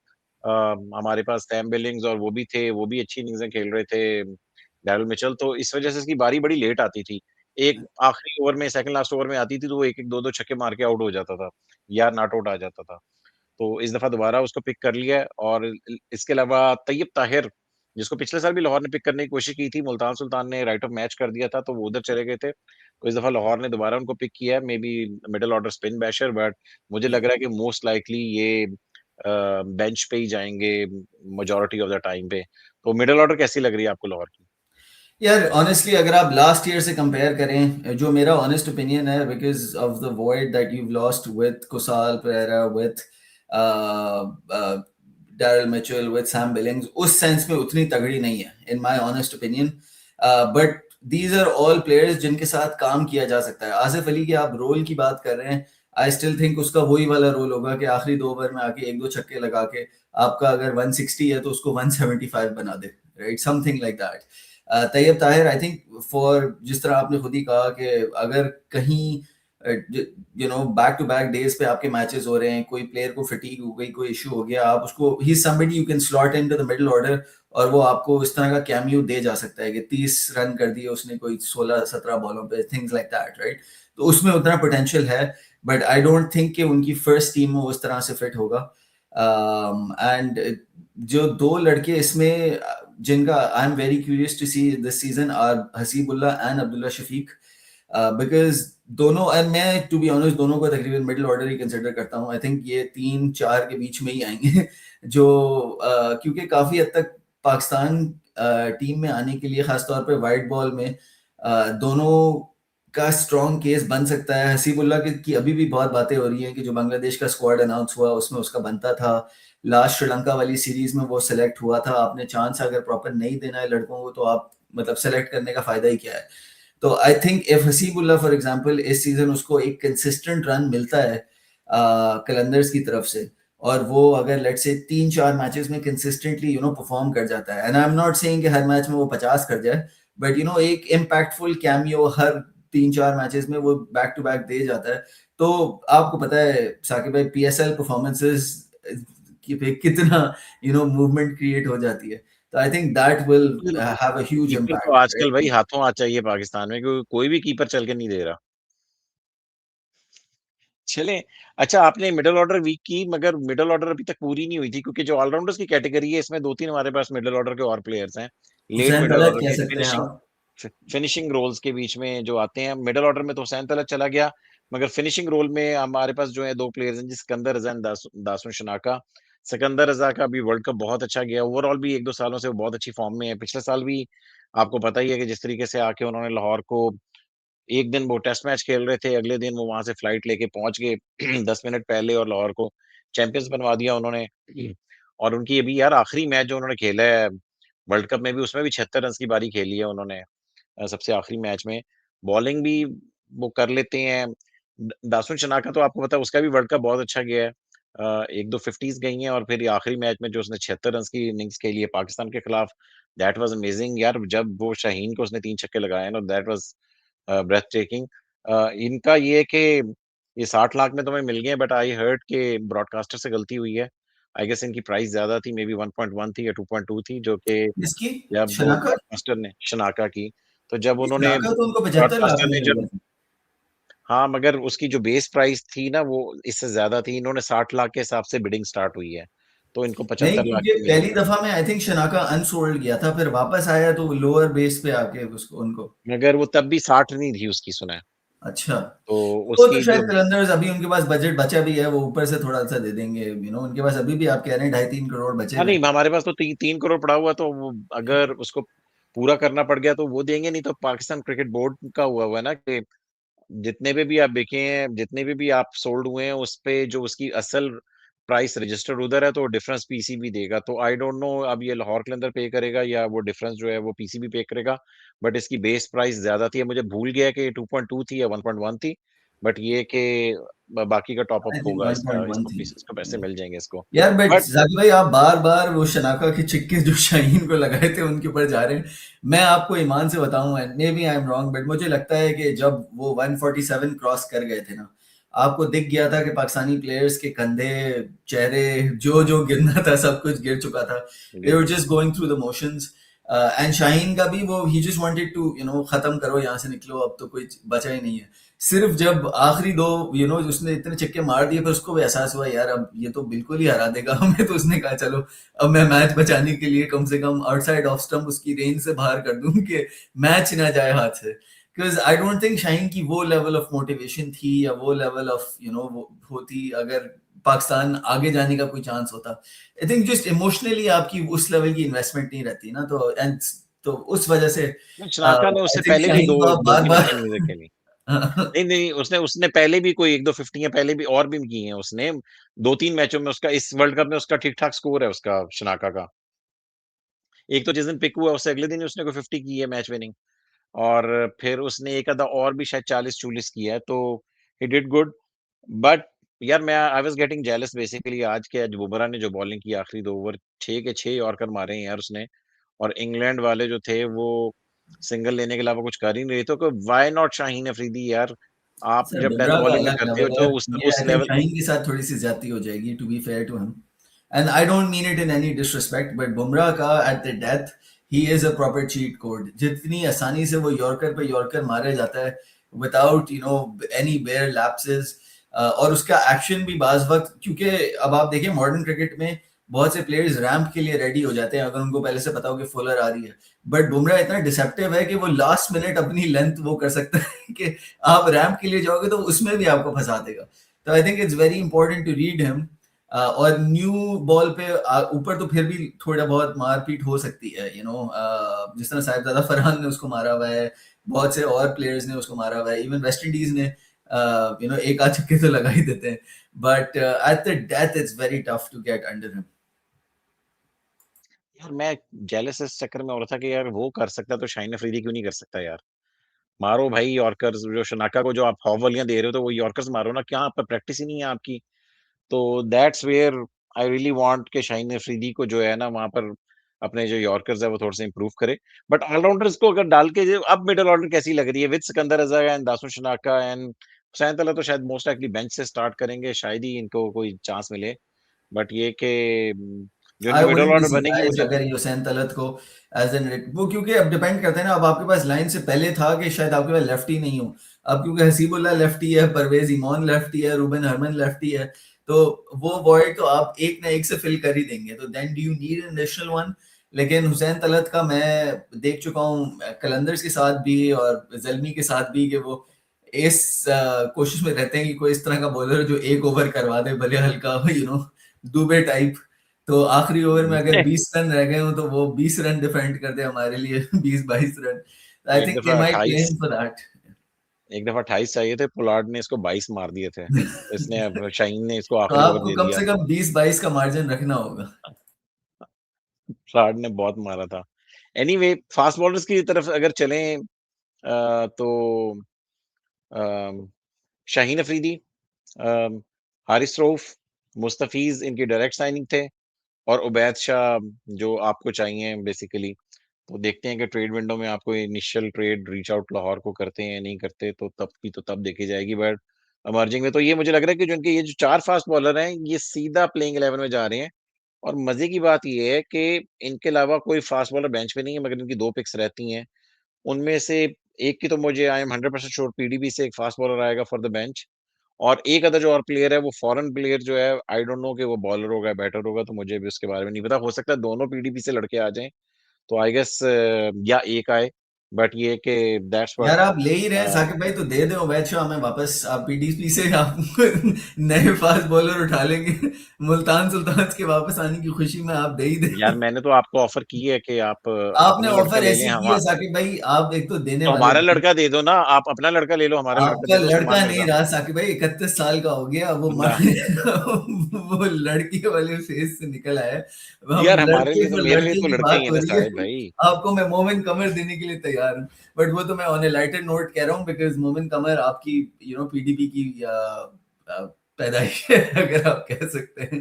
हमारे पास सैम बिलिंग्स और वो भी थे, वो भी अच्छी इनिंग्स खेल रहे थे, डैरल मिचेल। तो इस वजह से इसकी बारी बड़ी लेट आती थी। एक आखिरी ओवर में, सेकंड लास्ट ओवर में आती थी, तो वो एक एक दो दो छक्के मार के आउट हो जाता था या नॉट आउट आ जाता था। तो इस दफा दोबारा उसको पिक कर लिया है। और इसके अलावा तैयब ताहिर, जिसको पिछले साल भी लाहौर ने पिक करने की कोशिश की थी, मुल्तान सुल्तान ने राइट ऑफ मैच कर दिया था, तो वो उधर चले गए थे। तो इस दफा लाहौर ने दोबारा उनको पिक किया है, maybe middle order spin basher, but मुझे लग रहा है कि मोस्ट लाइकली ये बेंच पे ही जाएंगे मेजोरिटी ऑफ द टाइम पे। तो मिडिल ऑर्डर कैसी लग रही है आपको लाहौर की? यार ऑनेस्टली अगर आप लास्ट ईयर से कंपेयर करें, जो मेरा ऑनेस्ट ओपिनियन है, because of the void that you lost with Kusal Perera, with Daryl Mitchell, with Sam Billings, उस सेंस में उतनी तगड़ी नहीं है in my honest opinion. But these are all players जिनके साथ काम किया जा सकता है। आसिफ अली की आप रोल की बात कर रहे हैं, आई स्टिल थिंक उसका वही वाला रोल होगा कि आखिरी 2 ओवर में आके एक दो छक्के लगा के आपका अगर 160 है तो उसको 175 बना दे, right, something like that. Tayyab Tahir, I think for, जिस तरह आपने खुद ही कहा कि अगर कहीं बैक टू बैक डेज पे आपके मैचेस हो रहे हैं, कोई प्लेयर को फटीग हो गई, कोई इशू हो गया, आप उसको, he somebody you can slot into the middle order, और वो आपको इस तरह का कैमियो दे जा सकता है कि 30 रन कर दिए उसने कोई 16-17 बॉलों पे, थिंग्स लाइक दैट, राइट। तो उसमें उतना पोटेंशियल है, बट आई डोंट थिंक कि उनकी फर्स्ट टीम में उस तरह से फिट होगा। एंड जो दो लड़के इसमें जिनका I am very curious to see this season are Haseebullah and Abdullah Shafique, because दोनों, एंड मैं टू बी ऑनेस्ट दोनों को तकरीबन मिडिल ऑर्डर ही कंसिडर करता हूँ। आई थिंक ये 3-4 के बीच में ही आएंगे जो क्योंकि काफी हद तक पाकिस्तान टीम में आने के लिए, खासतौर पे वाइट बॉल में, दोनों का स्ट्रॉन्ग केस बन सकता है। हसीबुल्ला की अभी भी बहुत बातें हो रही हैं कि जो बांग्लादेश का स्क्वाड अनाउंस हुआ उसमें उसका बनता था, लास्ट श्रीलंका वाली सीरीज में वो सेलेक्ट हुआ था। आपने चांस अगर प्रॉपर नहीं देना है लड़कों को तो आप मतलब सेलेक्ट करने का फायदा ही क्या है। तो I think if Hasibullah for example इस सीजन उसको एक कंसिस्टेंट रन मिलता है कलंदर्स की तरफ से, और वो अगर लेट्स से 3-4 मैचेस में कंसिस्टेंटली परफॉर्म कर जाता है, and I am not saying कि हर मैच में वो 50 कर जाए, बट एक इम्पैक्टफुल कैमियो हर 3-4 मैचेस में वो बैक टू बैक दे जाता है, तो आपको पता है साकिब भाई, पीएसएल परफॉर्मेंसेस की पे कितना मूवमेंट क्रिएट हो जाती है। तो I think that will have a huge keeper तो इम्पैक्ट, आजकल राइट। भाई हाथों हाथ चाहिए पाकिस्तान में, क्योंकि कोई भी कीपर चल के नहीं दे रहा। चले। अच्छा, आपने मिडिल ऑर्डर वीक की, मगर मिडिल ऑर्डर अभी तक पूरी नहीं हुई थी, क्योंकि जो ऑलराउंडर्स की कैटेगरी है इसमें दो तीन हमारे पास मिडिल ऑर्डर के और प्लेयर्स हैं। Late Hussain middle Talat order कह के सकते हैं फिनिशिंग आप। फिनिशिंग रोल्स के बीच में जो आते हैं मिडिल ऑर्डर में, तो हुसैन तलत चला गया। मगर फिनिशिंग रोल में हमारे पास जो है दो प्लेयर्स हैं, सिकंदर रजा एंड दासुन शनाका। सिकंदर रजा का भी वर्ल्ड कप बहुत अच्छा गया, ओवरऑल भी एक दो सालों से वो बहुत अच्छी फॉर्म में है। पिछले साल भी आपको पता ही है कि जिस तरीके से आके उन्होंने लाहौर को, एक दिन वो टेस्ट मैच खेल रहे थे, अगले दिन वो वहां से फ्लाइट लेके पहुंच गए 10 मिनट पहले, और लाहौर को चैंपियंस बनवा दिया उन्होंने। और उनकी अभी यार आखिरी मैच जो उन्होंने खेला है वर्ल्ड कप में भी, उसमें भी 76 रन की बारी खेली है उन्होंने, सबसे आखिरी मैच में। बॉलिंग भी वो कर लेते हैं। दासुन शनाका तो आपको पता है उसका भी वर्ल्ड कप बहुत अच्छा गया है, एक दो फिफ्टीज गई हैं, और फिर ये आखिरी मैच में जो उसने 76 रन की इनिंग्स खेली है पाकिस्तान के खिलाफ, दैट वाज अमेजिंग यार। जब वो शाहीन को उसने 3 छक्के लगाए ना, दैट वाज ब्रेथ टेकिंग। इनका ये है कि ये 60 लाख में तुम्हें मिल गए, बट आई हर्ड के ब्रॉडकास्टर से गलती हुई है। आई गेस इनकी प्राइस ज्यादा थी, मे बी 1.1 थी या 2.2 थी, जो कि इसकी जब वो शनाका ब्रॉडकास्टर ने, शनाका की, तो जब उन्होंने शनाका तो उनको 75 लाख ब्रॉडकास्टर में ने मिल जब, गया। हाँ मगर उसकी जो बेस प्राइस थी ना वो इससे ज्यादा थी, इन्होंने 60 लाख के हिसाब से बिडिंग स्टार्ट हुई है, तो इनको नहीं, 75 लाख क्योंकि की मिली पहली है। दफा में आई थिंक शनाका अनसोल्ड गया था, फिर वापस आया तो लोअर बेस पे आके उसको उनको। मगर वो तब भी 60 नहीं थी उसकी, सुना है। अच्छा, तो तो उसकी शायद जो, कलंदर्स अभी उनके पास बजट बचा भी है, वो ऊपर से थोड़ा सा दे देंगे, उनके पास अभी भी आप कह रहे हैं 2.5-3 करोड़ बचे हाँ हुए नहीं, हैं। हमारे पास तो 3 करोड़ पड़ा हुआ, तो वो अगर उसको पूरा करना पड़ गया तो वो देंगे, नहीं तो पाकिस्तान क्रिकेट बोर्ड का हुआ हुआ है ना कि जितने पे भी आप देखे हैं, जितने पे भी आप सोल्ड हुए हैं, उस पे जो उसकी असल प्राइस रजिस्टर्ड उधर है, तो डिफरेंस पीसीबी देगा। तो आई डोंट नो अब ये लाहौर के अंदर पे करेगा या वो डिफरेंस जो है वो पीसीबी पे करेगा, बट इसकी बेस प्राइस ज्यादा थी, मुझे भूल गया कि 2.2 थी या 1.1 थी। बट ये कि बाकी का टॉप अप आई थिंक होगा, इसका 1.1 थी। इसको पैसे मिल जाएंगे इसको। यार बट बट जाकिर भाई आप बार-बार वो शनाका के छिक्के जो शाहीन को लगाए थे उनके ऊपर जा रहे हैं। मैं आपको ईमान से बताऊँ and may be I am wrong but मुझे लगता है कि जब वो 147 क्रॉस कर गए थे ना, आपको दिख गया था कि पाकिस्तानी प्लेयर्स के कंधे, चेहरे जो गिरना था सब कुछ गिर चुका था। They were just going through the motions and Shaheen का भी वो ही जस्ट वांटेड टू खत्म करो यहाँ से निकलो अब तो कोई बचा ही नहीं है। सिर्फ जब आखिरी दो उसने इतने छक्के मार दिए फिर उसको भी एहसास हुआ यार अब ये तो बिल्कुल ही हरा देगा हमें तो उसने कहा चलो अब मैं मैच बचाने के लिए कम से कम आउटसाइड ऑफ स्टंप उसकी रेंज से बाहर कर दूं कि मैच ना जाए हाथ से because I don't think Shaheen की वो लेवल ऑफ मोटिवेशन थी या वो लेवल ऑफ होती अगर पाकिस्तान आगे जाने का कोई चांस होता आई थिंक जस्ट इमोशनली आपकी उस लेवल की इन्वेस्टमेंट नहीं रहती ना तो एंड तो उस वजह से शनाका ने आई उससे थिंक पहले भी शाहीन दो को आप दो बार तीन अच्छे बार इनिंग्स खेली। नहीं नहीं, उसने उसने पहले भी कोई एक दो 50 पहले भी और भी की हैं उसने। 2-3 मैचों में उसका, इस वर्ल्ड कप में उसका ठीक ठाक स्कोर है उसका, शनाका का। एक तो जिस दिन पिक हुआ उससे अगले दिन ही उसने कोई 50 की है मैच विनिंग। और फिर उसने एक आधा और भी शायद 40-40 किया है, तो ही डिड गुड। बट यार मैं I was getting jealous basically आज के, आज बुमराह ने जो बॉलिंग की आखिरी 2 ओवर, 6 के 6 यॉर्कर मारे हैं यार उसने। और इंग्लैंड वाले जो थे वो सिंगल लेने के अलावा कुछ कर ही नहीं रहे, तो व्हाई नॉट शाहीन अफरीदी यार। आप सर जब डेथ बुमराह का बॉलिंग में अलग करते हो लेवल है जो ये उस आई थिंक लेवल। शाहीन के साथ थोड़ी सी ज्यादती हो जाएगी to be fair to him and I don't mean it in any disrespect but Bumrah का at the death he is a proper cheat code जितनी आसानी से वो यॉर्कर पे यॉर्कर मारे जाता है विदाउट एनी बेयर लैप्सेस और उसका एक्शन भी बाज वक्त क्योंकि अब आप देखिए मॉडर्न क्रिकेट में बहुत से प्लेयर्स रैंप के लिए रेडी हो जाते हैं अगर उनको पहले से पता हो कि फुलर आ रही है बट बुमराह इतना डिसेप्टिव है कि वो लास्ट मिनट अपनी लेंथ वो कर सकता है कि आप रैंप के लिए जाओगे तो उसमें भी आपको फंसा देगा तो I think it's very important to read him और न्यू बॉल पे ऊपर तो फिर भी थोड़ा बहुत मारपीट हो सकती है जिस तरह साहिबजादा फरहान ने उसको मारा हुआ है बहुत से और प्लेयर्स ने उसको मारा हुआ है इवन वेस्ट इंडीज ने एक आध छक्के तो लगा ही देते हैं but at the death it's very tough to get under him यार मैं जेलस इस चक्कर में हो रहा था कि यार वो कर सकता तो शाहीन अफरीदी क्यों नहीं कर सकता यार। मारो भाई यॉर्कर्स, जो शनाका को जो आप हॉफ वॉलियां दे रहे हो तो वो यॉर्कर्स मारो ना, क्या आप पर प्रैक्टिस ही नहीं है आपकी। तो that's where I really want के शाहीन अफरीदी को जो है ना वहां पर अपने जो यॉर्कर्स है वो थोड़ा सा इंप्रूव करे। बट ऑलराउंडर्स को अगर डाल के जो अब मिडिल ऑर्डर कैसी लग रही है with Sikandar Raza and Dasun Shanaka and Hussain तला, तो शायद मोस्ट लाइकली बेंच से स्टार्ट करेंगे, शायद ही इनको कोई चांस मिले। बट ये कि जो आई इनकी मिडिल वुडंट बी ऑर्डर बनेगी सरप्राइज्ड मुझे। अगर यूसेन तलत को एज एन वो क्योंकि अब डिपेंड करते हैं ना अब आपके पास लाइन से पहले था कि शायद आपके पास लेफ्टी नहीं हो अब क्योंकि हसीबुल्ला लेफ्टी है परवेज इमॉन लेफ्टी है रूबन हरमन लेफ्टी है तो वो वॉइड तो आप एक ना एक से फिल कर ही देंगे तो then do you need an additional one लेकिन हुसैन तलत का मैं देख चुका हूँ कलंदर्स के साथ भी और जलमी के साथ भी कि वो इस कोशिश में रहते हैं कि कोई इस तरह का बॉलर जो एक ओवर करवा दे भले हल्का दुबे टाइप तो आखिरी ओवर में अगर 20 रन रह गए हो तो वो 20 रन डिफेंड कर दे हमारे लिए 20-22 रन आई एक थिंक दे दफा might play 28 him for that एक दफा 28 चाहिए थे, पोलार्ड ने इसको 22 मार दिए थे, तो इसने अब शाहीन ने इसको तो आखिरी ओवर आपको दे कम दिया। से कम 20-22 का मार्जिन रखना होगा पोलार्ड ने बहुत मारा था। एनीवे फास्ट बॉलर्स की तरफ अगर चलें तो अम, शाहीन अफरीदी, हारिस रऊफ, मुस्तफीज इनकी डायरेक्ट साइनिंग थे। और उबैद शाह जो आपको चाहिए बेसिकली। तो देखते हैं कि ट्रेड विंडो में आपको initial trade reach out Lahore को करते हैं या नहीं करते, तो तब की तो तब देखी जाएगी। बट अमर्जिंग में तो ये मुझे लग रहा है कि जो इनके ये जो 4 फास्ट बॉलर हैं ये सीधा प्लेइंग 11 में जा रहे हैं। और मजे की बात ये है कि इनके अलावा कोई फास्ट बॉलर बेंच पे नहीं है, मगर इनकी 2 पिक्स रहती हैं। उनमें से एक की तो मुझे आई एम 100% श्योर पीडीबी से एक फास्ट बॉलर आएगा फॉर द बेंच। और एक अदर जो और प्लेयर है वो फॉरेन प्लेयर जो है, आई डोंट नो कि वो बॉलर होगा बैटर होगा, तो मुझे भी उसके बारे में नहीं पता। हो सकता है दोनों पीडीपी से लड़के आ जाएं, तो आई गेस या एक आए। बट ये कि दैट्स व्हाट। यार आप ले ही रहे हैं साकिब भाई तो दे दे उबैद शाह हमें वापस आप पीडीपी से आप नए फास्ट बॉलर उठा लेंगे मुल्तान सुल्तान के वापस आने की खुशी में आप दे ही दे यार मैंने तो आपको ऑफर की है कि आप आपने अपना लड़का ऑफर ले लें, ऐसी की हम है साकिब भाई आप एक तो देने तो वाले हमारा लड़का दे दो ना, आप अपना लड़का ले लो, हमारा लड़का आपका दे दो लड़का सलमान नहीं मिर्जा। रहा साकिब भाई 31 साल का हो गया वो ना वो लड़की वाले फेस से निकल आया अब हम यार हमारे लड़के लिए तो, को मेरे लिए लड़के तो की लड़का ही बात है हो ना रही है साहिब भाई। आपको मैं मोमिन कमर देने के लिए तैयार हूँ, बट वो तो मैं ऑन ए लाइटर नोट कह रहा हूँ बिकॉज मोमिन कमर आपकी पीडीपी की पैदाइश है, अगर आप कह सकते हैं,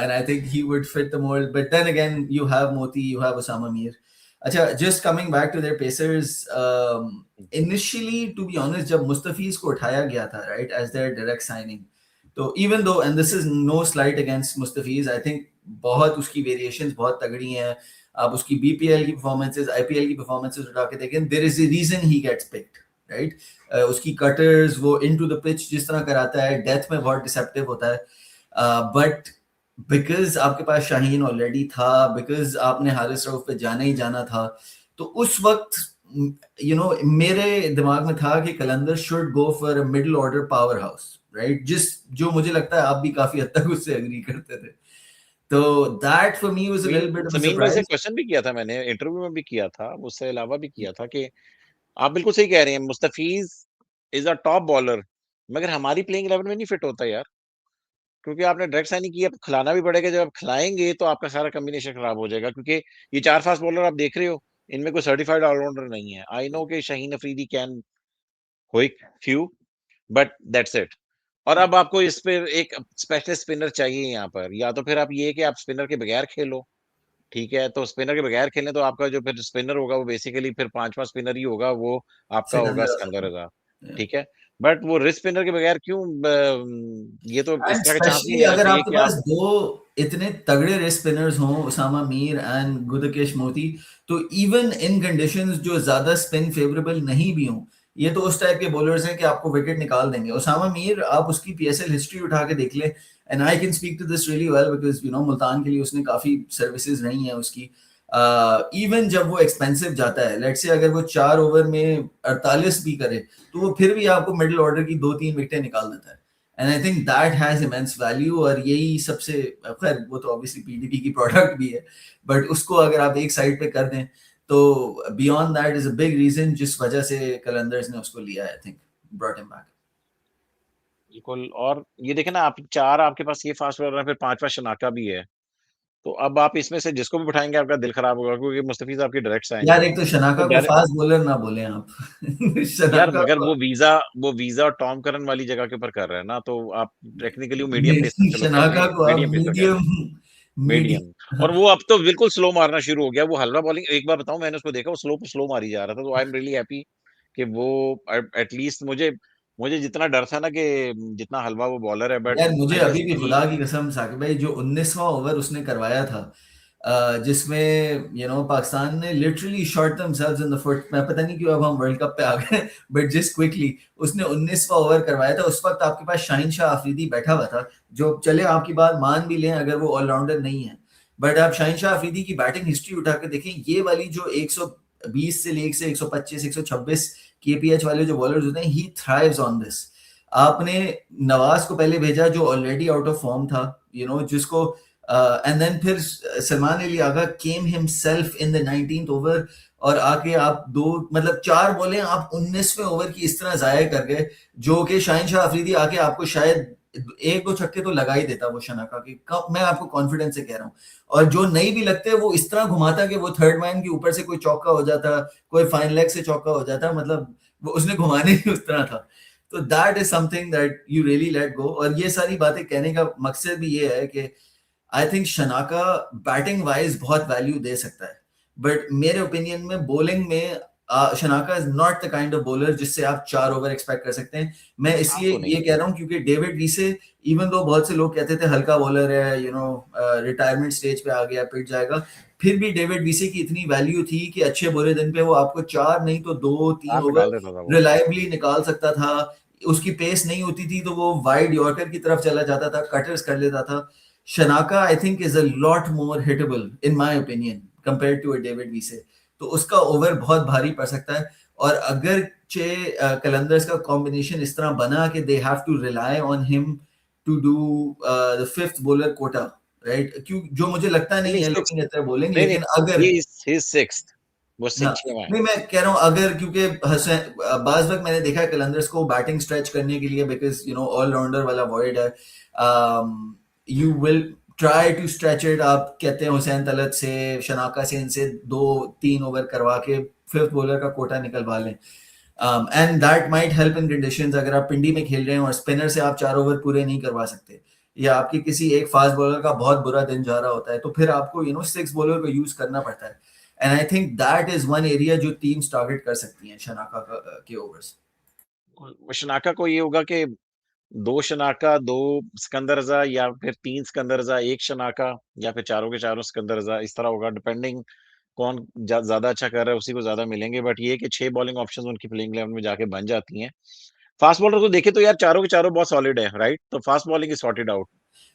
and I think he would fit the mould, but then again you have Motie, you have Usama Mir. अच्छा, just coming back to their pacers, initially to be honest जब मुस्तफीज को उठाया गया था right as their direct signing, तो even though, and this is no slight against Mustafiz, I think बहुत उसकी variations बहुत तगड़ी हैं. आप उसकी बीपीएल की परफॉर्मेंसेस, आईपीएल की परफॉर्मेंस उठा के देखें, there is a reason he gets picked right. उसकी कटर्स, वो इनटू द पिच जिस तरह कराता है, डेथ में बहुत डिसेप्टिव होता है, बट बिकॉज आपके पास शाहीन ऑलरेडी था, बिकॉज आपने हारिस रऊफ पे जाना ही जाना था, तो उस वक्त मेरे दिमाग में था कि Qalandar should go for a middle order powerhouse right, जो मुझे लगता है आप भी काफी हद तक उससे एग्री करते थे. तो that for me was a little bit of a Sameen भाई से सरप्राइज. क्वेश्चन भी किया था मैंने, इंटरव्यू में भी किया था, उससे अलावा भी किया था कि आप बिल्कुल सही कह रहे हैं, Mustafiz is a top bowler, मगर हमारी प्लेइंग 11 में नहीं फिट होता यार, क्योंकि आपने डायरेक्ट साइनिंग की, अब खिलाना भी पड़ेगा, जब आप खिलाएंगे तो आपका सारा कॉम्बिनेशन खराब हो जाएगा, क्योंकि ये 4 फास्ट बॉलर आप देख रहे हो, इनमें कोई सर्टिफाइड ऑलराउंडर नहीं है. आई नो कि Shaheen Afridi can quick few, but that's it. और अब आपको इस पे एक स्पेशलिस्ट स्पिनर चाहिए यहाँ पर, या तो फिर आप ये कि आप स्पिनर के बगैर खेलो, ठीक है, तो स्पिनर के बगैर खेलें तो आपका जो फिर स्पिनर होगा वो बेसिकली फिर पांचवा स्पिनर ही होगा, वो आपका होगा सिकंदर सिकंदर अजहर. रजा. ठीक है, बट वो रिस्ट स्पिनर के बगैर क्यों, ये तो इस एंड तरह का चांस नहीं स्पेशली लेना अगर चाहिए आपके कि पास आप. दो इतने तगड़े रेस स्पिनर्स हों, उसामा मीर एंड गुदकेश मोती, तो इवन इन कंडीशंस जो ज्यादा स्पिन फेवरेबल नहीं भी हों, ये तो उस टाइप के बॉलर्स हैं कि आपको विकेट निकाल देंगे. उसामा मीर, आप उसकी पीएसएल हिस्ट्री उठा के देख ले, and I can speak to this really well because Multan के लिए उसने काफी सर्विसेज रही हैं उसकी. इवन जब वो एक्सपेंसिव जाता है, लेट्स से अगर वो 4 ओवर में 48 भी करे, तो वो फिर भी आपको मिडिल ऑर्डर की 2-3 विकेटें निकाल देता है. And I think that has immense value, और यही सबसे, खैर वो तो ऑब्वियसली पीडीपी की प्रोडक्ट भी है, बट उसको अगर आप एक साइड पे कर दें, तो beyond that is a big reason जिस वजह से कलंदर्स ने उसको लिया, I think brought him back. बिल्कुल, और ये देखे ना आप, 4 आपके पास ये फास्ट बॉलर है, फिर पांचवा शनाका भी है, तो अब आप इसमें से जिसको भी बिठाएंगे आपका दिल खराब होगा, क्योंकि मुस्तफीज आपकी डायरेक्ट यार साइनिंग है. एक तो तो शनाका को फास्ट बॉलर ना बोले आप. यार शनाका मगर को, वो वीजा और टॉम करन वाली जगह के ऊपर कर रहे हैं ना, तो आप टेक्निकली वो मीडियम पेस पर चलो कर शनाका लें, को आप मीडियम पेस पर कह रहे मीडियम हैं, मीडियम. मीडियम. और वो अब तो बिल्कुल स्लो मारना शुरू हो गया, वो हलवा बॉलिंग, एक बार बताऊं, मैंने उसको देखा, वो स्लो स्लो मारी जा रहा था, तो आई एम रियली हैप्पी कि वो एटलीस्ट, मुझे मुझे जितना डर था ना कि जितना हलवा वो बॉलर है, बट यार मुझे आई अभी गेस भी ही. खुदा की कसम साकिब भाई, जो 19वां ओवर उसने करवाया था, जिसमें पाकिस्तान ने literally shot themselves in the foot, मैं पता नहीं क्यों अब हम वर्ल्ड कप पे आ गए, बट जस्ट क्विकली उसने 19वां ओवर करवाया था. उस वक्त आपके पास शाहीन शाह अफरीदी बैठा हुआ था, जो चले आपकी बात मान भी लें अगर वो ऑलराउंडर नहीं है, बट आप शाहीन शाह अफरीदी की बैटिंग हिस्ट्री उठा के देखें, ये वाली जो 120 से लेकर से 125 126 केपीएच वाले जो बॉलर्स होते हैं, ही थ्राइव्स ऑन दिस. आपने नवाज को पहले भेजा जो ऑलरेडी आउट ऑफ फॉर्म था, जिसको, एंड देन फिर Salman Ali Agha came himself in the 19th over, और आके आप दो, मतलब 4 बॉलें आप 19वें ओवर की इस तरह जाया कर गए, जो कि शाहीन शाह अफरीदी आके आपको शायद 1-2 छक्के तो लगा ही देता वो शनाका की, मैं आपको कॉन्फिडेंस से कह रहा हूँ. और जो नहीं भी लगते वो इस तरह घुमाता कि वो थर्ड मैन के ऊपर से कोई चौका हो जाता, कोई फाइन लेग से चौका हो जाता, मतलब वो उसने घुमाने ही उस तरह था. तो that is something that you really let go. और ये सारी बातें कहने का मकसद भी ये है कि I think Shanaka batting wise बहुत वैल्यू दे सकता है, बट मेरे ओपिनियन में बॉलिंग में Shanaka is not the kind of bowler जिससे आप 4 ओवर एक्सपेक्ट कर सकते हैं. मैं इसलिए आपको ये नहीं. कह रहा हूँ क्योंकि डेविड वीसे, इवन दो बहुत से लोग कहते थे हल्का बॉलर है, रिटायरमेंट स्टेज पे आ गया, पिट जाएगा, फिर भी डेविड वीसे की इतनी वैल्यू थी कि अच्छे बुरे दिन पे वो आपको 4 नहीं तो 2-3 आप ओवर निकाल देता था वो. रिलायबली निकाल सकता था. उसकी पेस नहीं होती थी तो वो वाइड यॉर्कर की तरफ चला जाता था, कटर्स कर लेता था. Shanaka I think is a lot more hittable in my opinion compare to a David Wiese. तो उसका ओवर बहुत भारी पड़ सकता है. और अगर कलंदर्स का कॉम्बिनेशन इस तरह बना कि they have to rely on him to do the fifth bowler quota, right, क्यों, जो मुझे लगता नहीं नहीं है six, looking at their bowling, नहीं लेकिन नहीं, अगर, ही सिक्स्थ, वो हाँ, छठवां है. नहीं मैं कह रहा हूँ अगर, क्योंकि हसैन, बाज वक्त मैंने देखा है कलंदर्स को बैटिंग स्ट्रेच करने के लिए, बिकॉज ऑलराउंडर वाला वॉइड है, you will try to stretch it, आप कहते हैं हुसैन तलत से, शनाका से, इनसे 2-3 ओवर करवा के फिफ्थ बॉलर का कोटा निकलवा लें। And that might help in conditions, अगर आप पिंडी में खेल रहे हैं और स्पिनर से आप 4 ओवर पूरे नहीं करवा सकते, या आपके किसी एक फास्ट बॉलर का बहुत बुरा दिन जा रहा होता है, तो फिर आपको 6 बॉलर को यूज करना पड़ता है। And I think that is one area जो टीम्स टारगेट कर सकती हैं शनाका के ओवर्स। शनाका को ये होगा कि 2 शनाका, 2 सिकंदर रज़ा, या फिर 3 सिकंदर रज़ा, 1 शनाका, या फिर चारों के चारों सिकंदर रज़ा, इस तरह होगा, डिपेंडिंग कौन ज़्यादा अच्छा कर रहा है उसी को ज़्यादा मिलेंगे। बट ये है कि 6 बॉलिंग ऑप्शंस उनकी प्लेइंग 11 में जाके बन जाती हैं। फास्ट बॉलर को देखें तो यार चारों के चारों बहुत सॉलिड है, राइट? तो fast bowling is sorted out.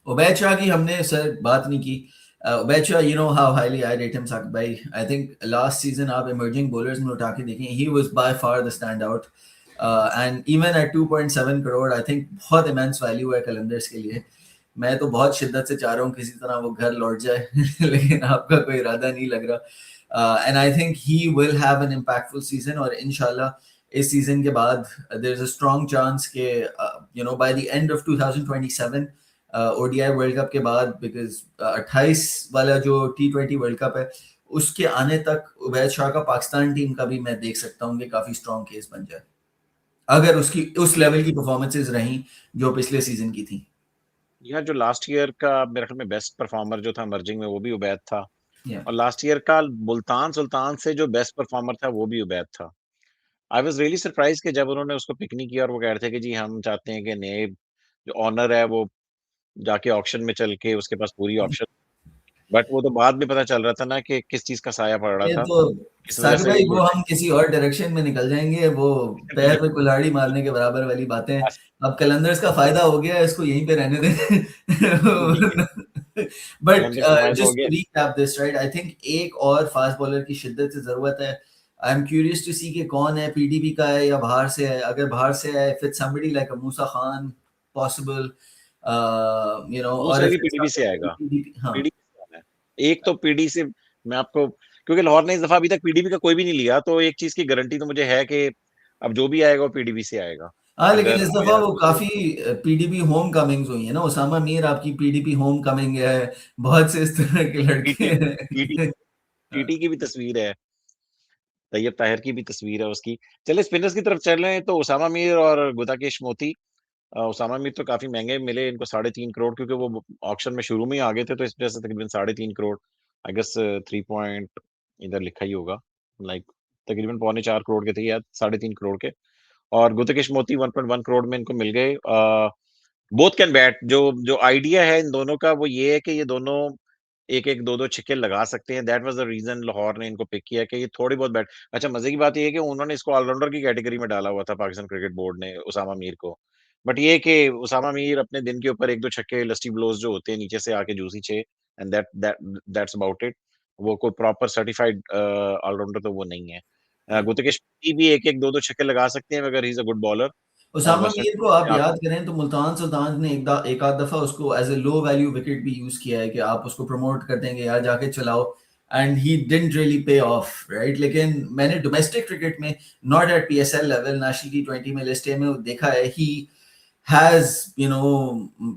Ubaid Shah की हमने सर बात नहीं की। Ubaid Shah, you know how highly I rate him Saqib भाई। आई थिंक लास्ट सीजन आप इमर्जिंग बॉलर्स में उठा के देखें, he was by far the stand out, and even at 2.7 crore I think बहुत इमेंस वैल्यू है कलंदर्स के लिए। मैं तो बहुत शिद्दत से चाह रहा हूँ किसी तरह वो घर लौट जाए लेकिन आपका कोई इरादा नहीं लग रहा। And I think he will have an impactful season, और इंशाल्लाह इस सीजन के बाद there is a strong chance के by the end of 2027 ODI world cup के बाद, बिकॉज 28 वाला जो T20 वर्ल्ड कप है उसके आने तक उबैद शाह का पाकिस्तान टीम का भी मैं देख सकता हूँ कि काफी स्ट्रॉन्ग केस बन जाए, अगर उसकी उस लेवल की परफॉर्मेंसेज रही जो पिछले सीजन की थी। यार जो लास्ट ईयर का मेरे ख्याल में बेस्ट परफॉर्मर जो था इमर्जिंग में वो भी उबैद था। yeah. और लास्ट ईयर का मुल्तान सुल्तान से जो बेस्ट परफॉर्मर था वो भी उबैद था। आई वाज रियली सरप्राइज कि जब उन्होंने उसको पिक नहीं किया और वो कह रहे थे कि जी हम चाहते हैं कि नए जो ऑनर है वो जाके ऑक्शन में चल के उसके पास पूरी ऑप्शन। बट वो तो बाद में पता चल रहा था ना कि किस चीज का साया पड़ रहा ये था, तो इस वजह साकिब से वो भाई, वो गुड हम किसी और डायरेक्शन में निकल जाएंगे, वो पैर पे कुल्हाड़ी मारने के बराबर वाली बातें। अब कलंदर्स का फायदा हो गया, इसको यहीं पे रहने है। दें। बट कलंदर्स का फायदा हो जस्ट गया। To recap this, right, I think एक और फास्ट बॉलर की शिद्दत से जरूरत है। I am curious to see कि कौन है, पीडीबी का है या बाहर से है। अगर बाहर से है, if it's somebody like a Musa Khan possible, और मूसा इफ भी इट्स पीडीबी से आएगा। हाँ। पीडी से है। एक तो पीडी से मैं आपको, क्योंकि लाहौर ने इस दफा अभी तक पीडीबी का कोई भी नहीं लिया, तो एक चीज की गारंटी तो मुझे है कि अब जो भी आएगा वो पीडीबी से आएगा। हाँ, लेकिन अगर इस दफा आया वो तो काफी पीडीपी होम कमिंग्स हुई है ना। उसामा मीर आपकी पीडीपी होम कमिंग है, बहुत से इस तरह के लड़के टीटी टीटी हैं। हाँ। टीटी की भी तस्वीर है, तैयब ताहिर की भी तस्वीर है उसकी। चले स्पिनर्स की तरफ चल रहे हैं तो उसामा मीर और गुताकेश मोती। उसामा मीर तो काफी महंगे मिले इनको, 3.5 करोड़, क्योंकि वो ऑक्शन में शुरू में ही आ गए थे, तो इस वजह से तकरीबन 3.5 करोड़। आई गेस 3 पॉइंट इधर लिखा ही होगा, लाइक तकरीबन 3.25 करोड़ के थे या 3.5 करोड़ के। और गुतकेश मोती 1.1 करोड़ में इनको मिल गए। Both can bat. जो आइडिया है इन दोनों का वो ये है कि ये दोनों एक एक दो दो छक्के लगा सकते हैं। That was the reason Lahore ने इनको पिक किया कि ये थोड़ी बहुत बैट। अच्छा, मजे की बात ये है कि उन्होंने इसको ऑलराउंडर की कैटेगरी में डाला हुआ था पाकिस्तान क्रिकेट बोर्ड ने उसामा मीर को। बट ये कि उसामा मीर अपने दिन के ऊपर एक दो छक्के लस्टी ब्लोज जो होते हैं नीचे से आके जूसी छे, एंड दैट्स अबाउट इट। वो कोई प्रॉपर सर्टिफाइड ऑलराउंडर तो वो नहीं है। गुतकेश भी एक एक दो दो छक्के लगा सकते हैं अगर he is a good bowler. Usama वेस्टर्न मीर को आप आप याद करें तो मुल्तान सुल्तान ने एक आध दफा उसको as a low value wicket भी यूज किया है, कि आप उसको प्रमोट कर देंगे यार, जाके चलाओ, and he didn't really pay of, right. लेकिन मैंने डोमेस्टिक क्रिकेट में, not at PSL level, national T20 में, लिस्ट ए में देखा है, ही has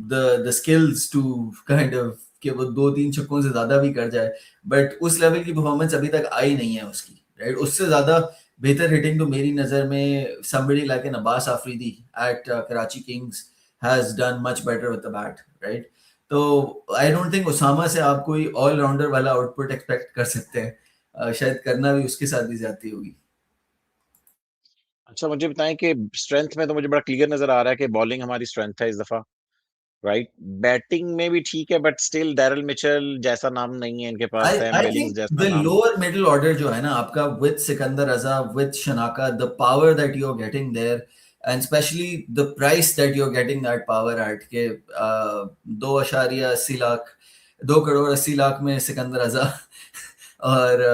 the skills to kind of कि वो 2-3 छक्कों से ज्यादा भी कर जाए, बट उस लेवल की परफॉर्मेंस अभी तक आई नहीं है उसकी, राइट। उससे ज्यादा बेहतर हिटिंग तो मेरी नजर में somebody like an Abbas Afridi at Karachi Kings has done much better with the bat, right। तो आई डोंट थिंक उसामा से आप कोई ऑलराउंडर वाला आउटपुट एक्सपेक्ट कर सकते हैं। शायद करना भी उसके साथ भी ज्यादती होगी। अच्छा मुझे बताएं कि स्ट्रेंथ में तो मुझे बड़ा क्लियर नजर आ रहा है कि बॉलिंग हमारी स्ट्रेंथ है इस दफा, राइट। बैटिंग में भी ठीक है बट स्टिल डैरल मिचेल जैसा नाम नहीं है इनके पास, सैम I बिलिंग्स think जैसा the नाम। lower middle order जो है ना आपका, with Sikandar Raza, with Shanaka, the power that you're getting there, and especially the price that you're getting that power at, के 2.80 लाख, 2 करोड़ 80 लाख में सिकंदर रजा और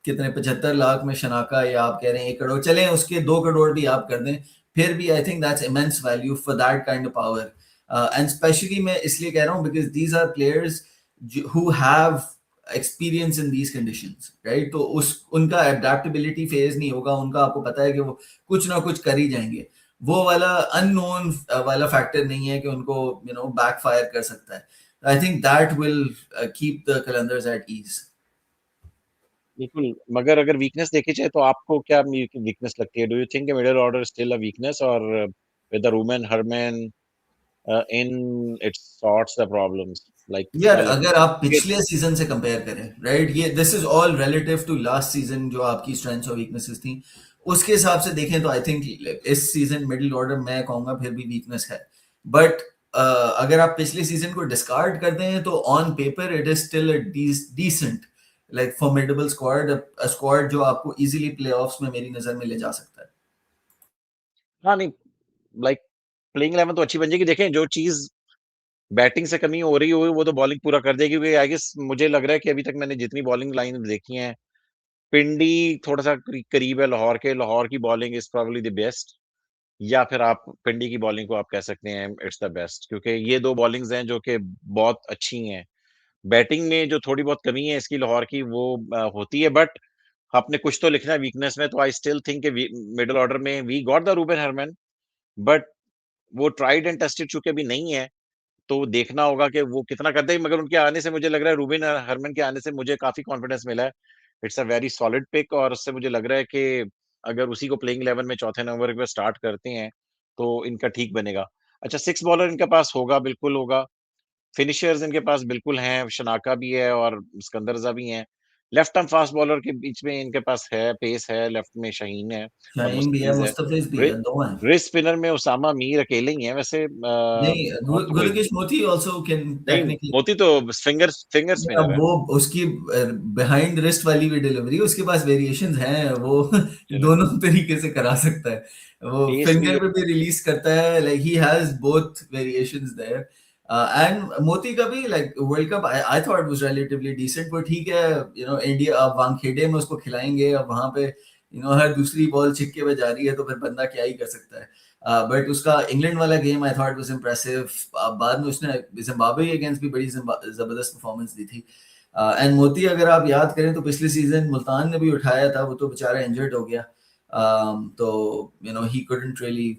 कितने 75 लाख में शनाका, या आप कह रहे हैं 1 करोड़, चलें उसके 2 करोड़ भी आप कर दें, फिर भी I think that's immense value for that kind of power. And especially मैं इसलिए कह रहा हूँ because these are players who have experience in these conditions, right। तो उस उनका adaptability phase नहीं होगा, उनका आपको पता है कि वो कुछ ना कुछ कर ही जाएंगे। वो वाला अननोन वाला फैक्टर नहीं है कि उनको बैकफायर कर सकता है। I think that will keep the Qalandars at ease. बिल्कुल, मगर अगर वीकनेस देखी जाए तो आपको क्या वीकनेस लगती है? Do you think middle order still a weakness, और with the Rubin Hermann in it sorts the problems, like यार क्या लगता अगर आप है? पिछले सीजन से कंपेयर करें, राइट, ये this is all relative to last season, जो आपकी स्ट्रेंथ्स और वीकनेसेस थी, उसके हिसाब से देखें तो आई थिंक इस सीजन मिडिल ऑर्डर मैं कहूंगा फिर भी वीकनेस है। बट अगर आप पिछले सीजन को डिस्कार्ड कर दें तो on paper it is still a decent, like formidable squad, a squad जो आपको इजीली प्लेऑफ्स में मेरी नजर में ले जा सकता है। हाँ, नहीं, लाइक प्लेइंग 11 तो अच्छी बन जाएगी। देखें, जो चीज़ बैटिंग से कमी हो रही होगी वो तो बॉलिंग पूरा कर देगी, क्योंकि आई गेस मुझे लग रहा है कि अभी तक मैंने जितनी बॉलिंग लाइन देखी है, पिंडी थोड़ा-सा करीब है लाहौर के। लाहौर की bowling is probably the best, या फिर आप पिंडी की बॉलिंग को आप कह सकते हैं इट्स द बेस्ट, क्योंकि ये 2 बॉलिंग्स हैं जो कि बहुत अच्छी हैं। बैटिंग में जो थोड़ी बहुत कमी है इसकी लाहौर की, वो होती है, बट आपने कुछ तो लिखना है वीकनेस में, तो I still think middle order में we got the Rubin Hermann, but वो ट्राइड एंड टेस्टेड चूंकि अभी नहीं है, तो देखना होगा कि वो कितना करते हैं। मगर उनके आने से मुझे लग रहा है, रूबेन हरमन के आने से मुझे काफी कॉन्फिडेंस मिला है। It's a very solid pick, और उससे मुझे लग रहा है कि अगर उसी को प्लेइंग 11 में चौथे नंबर पे स्टार्ट करते हैं तो इनका ठीक बनेगा। अच्छा, 6 बॉलर इनके पास होगा, बिल्कुल होगा। फिनिशर्स इनके पास बिल्कुल हैं, शनाका भी है और सिकंदर रज़ा भी हैं। लेफ्ट आर्म फास्ट बॉलर के बीच में इनके पास है, पेस है, लेफ्ट में शाहीन है और शाहीन भी है, मुस्तफिज है। मुस्तफिज भी रि है, दो हैं। रिस्ट स्पिनर में उसामा मीर अकेले ही हैं वैसे, नहीं, और तो कोई गुरकेश मोती आल्सो कैन नहीं। टेक्निकली। मोती तो फिंगर फिंगर या स्पिनर है। वो उसकी बिहाइंड रिस्ट वाली भी डिलीवरी, उसके पास वेरिएशंस हैं वो चलो, दोनों तरीके से करा सकता है। वो पेस भी फिंगर जो पे भी रिलीज करता है, like he has both variations there. And Motie का भी like world cup I thought was relatively decent, but ठीक है, इंडिया अब वानखेड़े में उसको खिलाएंगे, अब वहां पे हर दूसरी बॉल छिक्के पे जा रही है, तो फिर बंदा क्या ही कर सकता है। बट उसका इंग्लैंड वाला game I thought was impressive. बाद में उसने जिम्बाब्वे अगेंस्ट भी बड़ी जबरदस्त परफॉर्मेंस दी थी। एंड मोती अगर आप याद करें तो पिछले सीजन मुल्तान ने भी उठाया था, वो तो बेचारा इंजर्ड हो गया। तो he couldn't really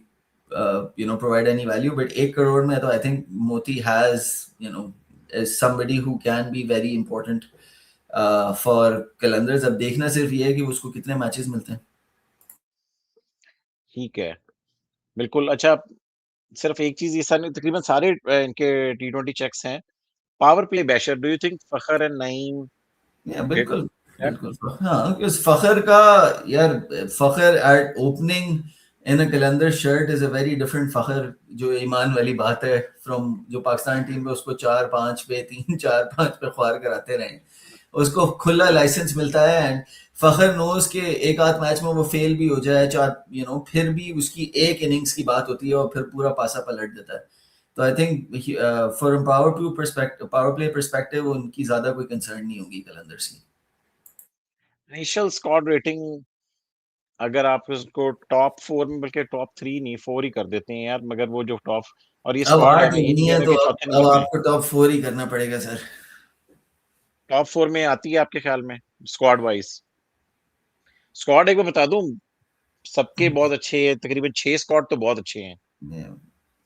provide any value, but 1 crore में तो आई थिंक मोती has is somebody who can be very important for Qalandars. अब देखना सिर्फ ये है कि उसको कितने मैचेस मिलते हैं। ठीक है, बिल्कुल। अच्छा, सिर्फ एक चीज, ये सारे तकरीबन सारे इनके T20 चेक्स हैं। Power play basher, do you think Fakhar and Naeem या हिट बिल्कुल, दैट? बिल्कुल। हाँ, उस फखर का, यार, Fakhar at opening in a Qalandar shirt is a very different Fakhar, जो ईमान वाली बात है, फ्रॉम जो पाकिस्तान टीम में उसको 4-5 पे 3-4-5 पे ख्वार कराते रहे, उसको खुला लाइसेंस मिलता है। एंड फखर नोज के एक आध मैच में वो फेल भी हो जाए, चार फिर भी उसकी एक इनिंग्स की बात होती है और फिर पूरा पासा पलट देता है। तो I think for power play perspective उनकी ज्यादा कोई कंसर्न नहीं होगी कलंदर्स की। इनिशियल स्क्वाड रेटिंग, अगर आप उसको टॉप 4 में, बल्कि टॉप 3 नहीं 4 ही कर देते हैं यार, मगर वो जो टॉप, और ये अब स्क्वाड है, 8 मैं ये नहीं नहीं कह है रहा तो कि चौथे अब नंबर पे है। आपको टॉप 4 ही करना पड़ेगा सर। टॉप 4 में आती है आपके ख्याल में स्क्वाड वाइज? स्क्वाड एक बार बता दूं, सबके बहुत अच्छे हैं, तकरीबन 6 स्क्वाड तो बहुत अच्छे हैं।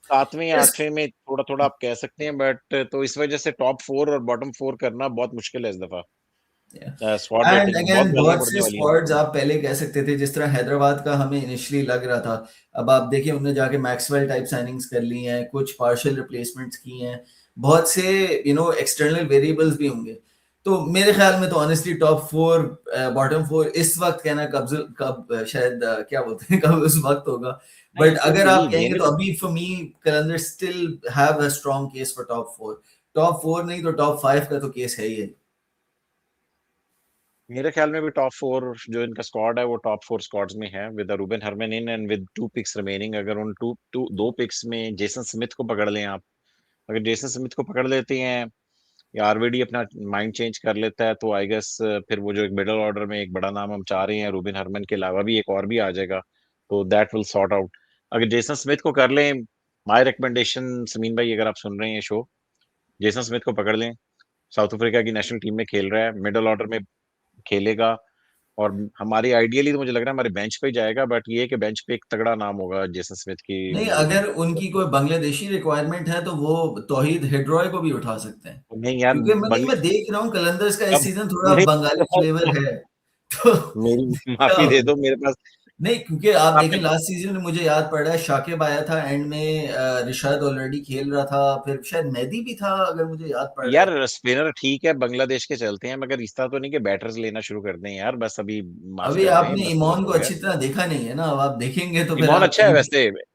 सातवें या यस। आठवें में थोड़ा थोड़ा आप कह सकते हैं, बट तो इस वजह से टॉप 4 और बॉटम 4 करना बहुत मुश्किल है इस दफा। स्क्वाड एंड रेटिंग बहुत अगेन गालियां बहुत पड़ने से वाली हैं। स्क्वाड्स आप पहले कह सकते थे, जिस तरह हैदराबाद का हमें इनिशियली लग रहा था, अब आप देखिए उन्होंने जाके मैक्सवेल टाइप साइनिंग्स कर ली हैं, कुछ पार्शियल रिप्लेसमेंट्स की हैं, बहुत से एक्सटर्नल वेरिएबल्स भी होंगे। तो मेरे ख्याल में तो ऑनेस्टली टॉप 4 बॉटम 4 इस वक्त कहना कब शायद क्या बोलते हैं कब उस वक्त होगा। बट नहीं, अगर आप नहीं, कहेंगे मेरे तो अभी for me Qalandar still have a strong case for top 4। Top 4 नहीं तो टॉप 5 का तो केस है ही है। मेरे ख्याल में भी टॉप 4 जो इनका स्क्वाड है वो टॉप 4 स्क्वाड्स में है, with Rubin Hermann in and with 2 picks remaining. अगर उन दो पिक्स में जेसन स्मिथ को पकड़ लें आप, अगर जेसन स्मिथ को पकड़ लेते हैं या आरवीडी अपना माइंड चेंज कर लेता है, तो आई गेस फिर वो जो एक मिडिल ऑर्डर में एक बड़ा नाम हम चाह रहे हैं, रूबिन हरमन के अलावा भी एक और भी आ जाएगा, तो दैट विल सॉर्ट आउट। अगर जेसन स्मिथ को कर लें, माय रिकमेंडेशन समीन भाई, अगर आप सुन रहे हैं शो, जेसन स्मिथ को पकड़ लें। साउथ अफ्रीका की नेशनल टीम में खेल रहा है, मिडिल ऑर्डर में खेलेगा, और हमारी आइडियली तो मुझे लग रहा है हमारे बेंच पे ही जाएगा, बट ये है कि बेंच पे एक तगड़ा नाम होगा जेसन स्मिथ की नहीं, जगह अगर पे तो। उनकी कोई बांग्लादेशी रिक्वायरमेंट है तो वो तौहीद हिड्रॉय को भी उठा सकते हैं। नहीं यार, क्योंकि मैं नहीं, बंगले मैं देख रहा हूँ कलंदर्स का इस अब सीजन थोड़ा नहीं बंगाली फ्लेवर है। तो मेरी क्या माफी दे होगा? दो, मेरे पास नहीं, क्योंकि आप देखें आपने लास्ट सीजन में मुझे याद पड़ रहा है शाकिब आया था एंड में, रिशाद ऑलरेडी खेल रहा था, फिर शायद मेहदी भी था अगर मुझे याद पड़ रहा यार है। स्पिनर ठीक है बांग्लादेश के चलते हैं, मगर इस तरह तो नहीं कि बैटर्स लेना शुरू कर दें यार, बस अभी माफ अभी कर दें, आपने बस बहुत ईमान को हो गया। अच्छी तरह देखा नहीं है ना, अब आप देखेंगे तो फिर इमॉन आप अच्छा है कहेंगे। वैसे,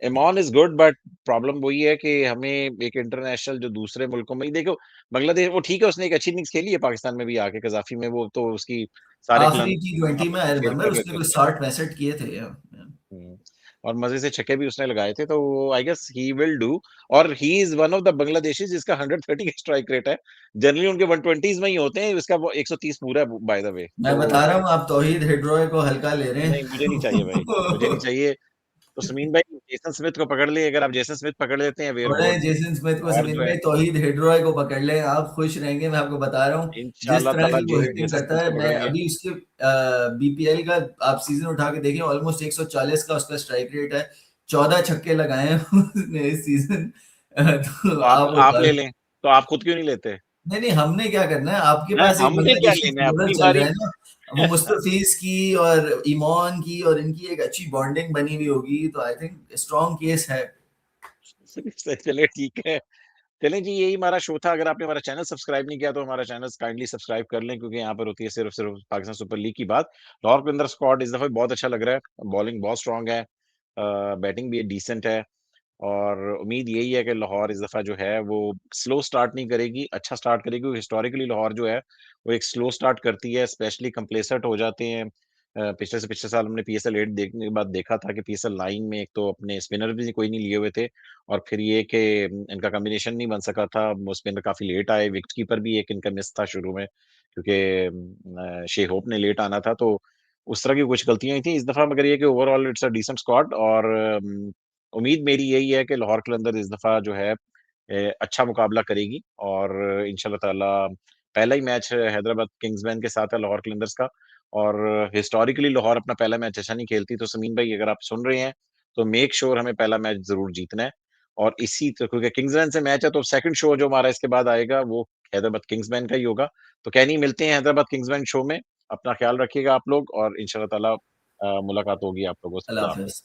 Eamon is good, but problem वही है कि हमें एक इंटरनेशनल जो दूसरे मुल्कों में ही देखो, बांग्लादेश वो ठीक है, उसने एक अच्छी इनिंग्स खेली है पाकिस्तान में भी आके, कजाफी में वो तो उसकी सारे आखिरी T20 में आपस में आई शेयर रिमेम्बर कर रहे उसने थे कोई उसमें। 60-65 किए थे। हम्म, और मजे से छक्के भी उसने लगाए थे, तो I guess he will do. और he is one of the Bangladeshi जिसका 130 का स्ट्राइक रेट है। जनरली उनके 120s में ही होते हैं, इसका वो 130 पूरा है बाय द वे, मैं तो बता रहा हूँ आप तौहीद हिड्रॉय को हल्का ले रहे नहीं मुझे नहीं चाहिए भाई, मुझे नहीं हैं। चाहिए। तो समीन भाई जेसन स्मिथ को पकड़ लिए, अगर आप जेसन स्मिथ पकड़ लेते हैं, वेयर छोड़े गुड। जेसन स्मिथ को, और समीम जो है भाई तौहीद हिड्रॉय को पकड़ लें, आप खुश रहेंगे, मैं आपको बता रहा हूँ। जिस इंशाल्लाह तरह ताला की वो हिटिंग जेसन करता स्मिथ है, को मैं पकड़ेंगे। अभी उसके बीपीएल का आप सीजन उठा के देखें, ऑलमोस्ट 140 का उसका स्ट्राइक रेट है, 14 छक्के लगाए हैं उसने इस सीजन। तो तो आप आप बता। ले लें, तो आप खुद क्यों नहीं लेते? नहीं नहीं, हमने क्या करना है, आपके हैं, पास एक हमने क्या बांग्लादेशी लेना है स्पिनर अपनी चल रहा बारी। है ना, वो मुस्तफिज की और ईमान की और इनकी एक अच्छी बॉन्डिंग बनी हुई होगी, तो आई थिंक स्ट्रॉन्ग केस है। चले ठीक है। चलें जी, यही हमारा शो था। अगर आपने हमारा चैनल सब्सक्राइब नहीं किया तो हमारा चैनल काइंडली सब्सक्राइब कर लें, क्योंकि यहाँ पर होती है सिर्फ सिर्फ पाकिस्तान सुपर लीग की बात। लाहौर के अंदर स्क्वाड इस दफा बहुत अच्छा लग रहा है, बॉलिंग बहुत स्ट्रांग है, बैटिंग भी डिसेंट है। और उम्मीद यही है कि लाहौर इस दफा जो है वो स्लो स्टार्ट नहीं करेगी, अच्छा स्टार्ट करेगी। हिस्टोरिकली लाहौर जो है वो एक स्लो स्टार्ट करती है, स्पेशली कंप्लेसर्ट हो जाते हैं। पिछले से पिछले साल हमने पीएसएल 8 देखने के बाद देखा था कि पीएसएल 9 में एक तो अपने स्पिनर भी कोई नहीं लिए हुए थे, और फिर ये कि इनका कॉम्बिनेशन नहीं बन सका था, वो स्पिनर काफी लेट आए, विकेट कीपर भी एक इनका मिस था शुरू में, क्योंकि शे होप ने लेट आना था, तो उस तरह की कुछ गलतियां ही थी इस दफा। मगर ये कि overall it's a decent squad, और उम्मीद मेरी यही है कि लाहौर कलंदर इस दफा जो है अच्छा मुकाबला करेगी, और इंशाल्लाह ताला पहला ही मैच हैदराबाद किंग्समैन के साथ है लाहौर कलंदर्स का। और हिस्टोरिकली लाहौर अपना पहला मैच अच्छा नहीं खेलती, तो समीन भाई अगर आप सुन रहे हैं तो मेक श्योर हमें पहला मैच जरूर जीतना है। और इसी तो क्योंकि किंग्समैन से मैच है, तो सेकंड शो जो हमारा इसके बाद आएगा वो हैदराबाद किंग्समैन का ही होगा। तो कहनी मिलते हैं हैदराबाद किंग्समैन शो में। अपना ख्याल रखिएगा आप लोग, और इंशाल्लाह ताला मुलाकात होगी आप लोगों से। अल्लाह खुदा हाफिज। हाफिज।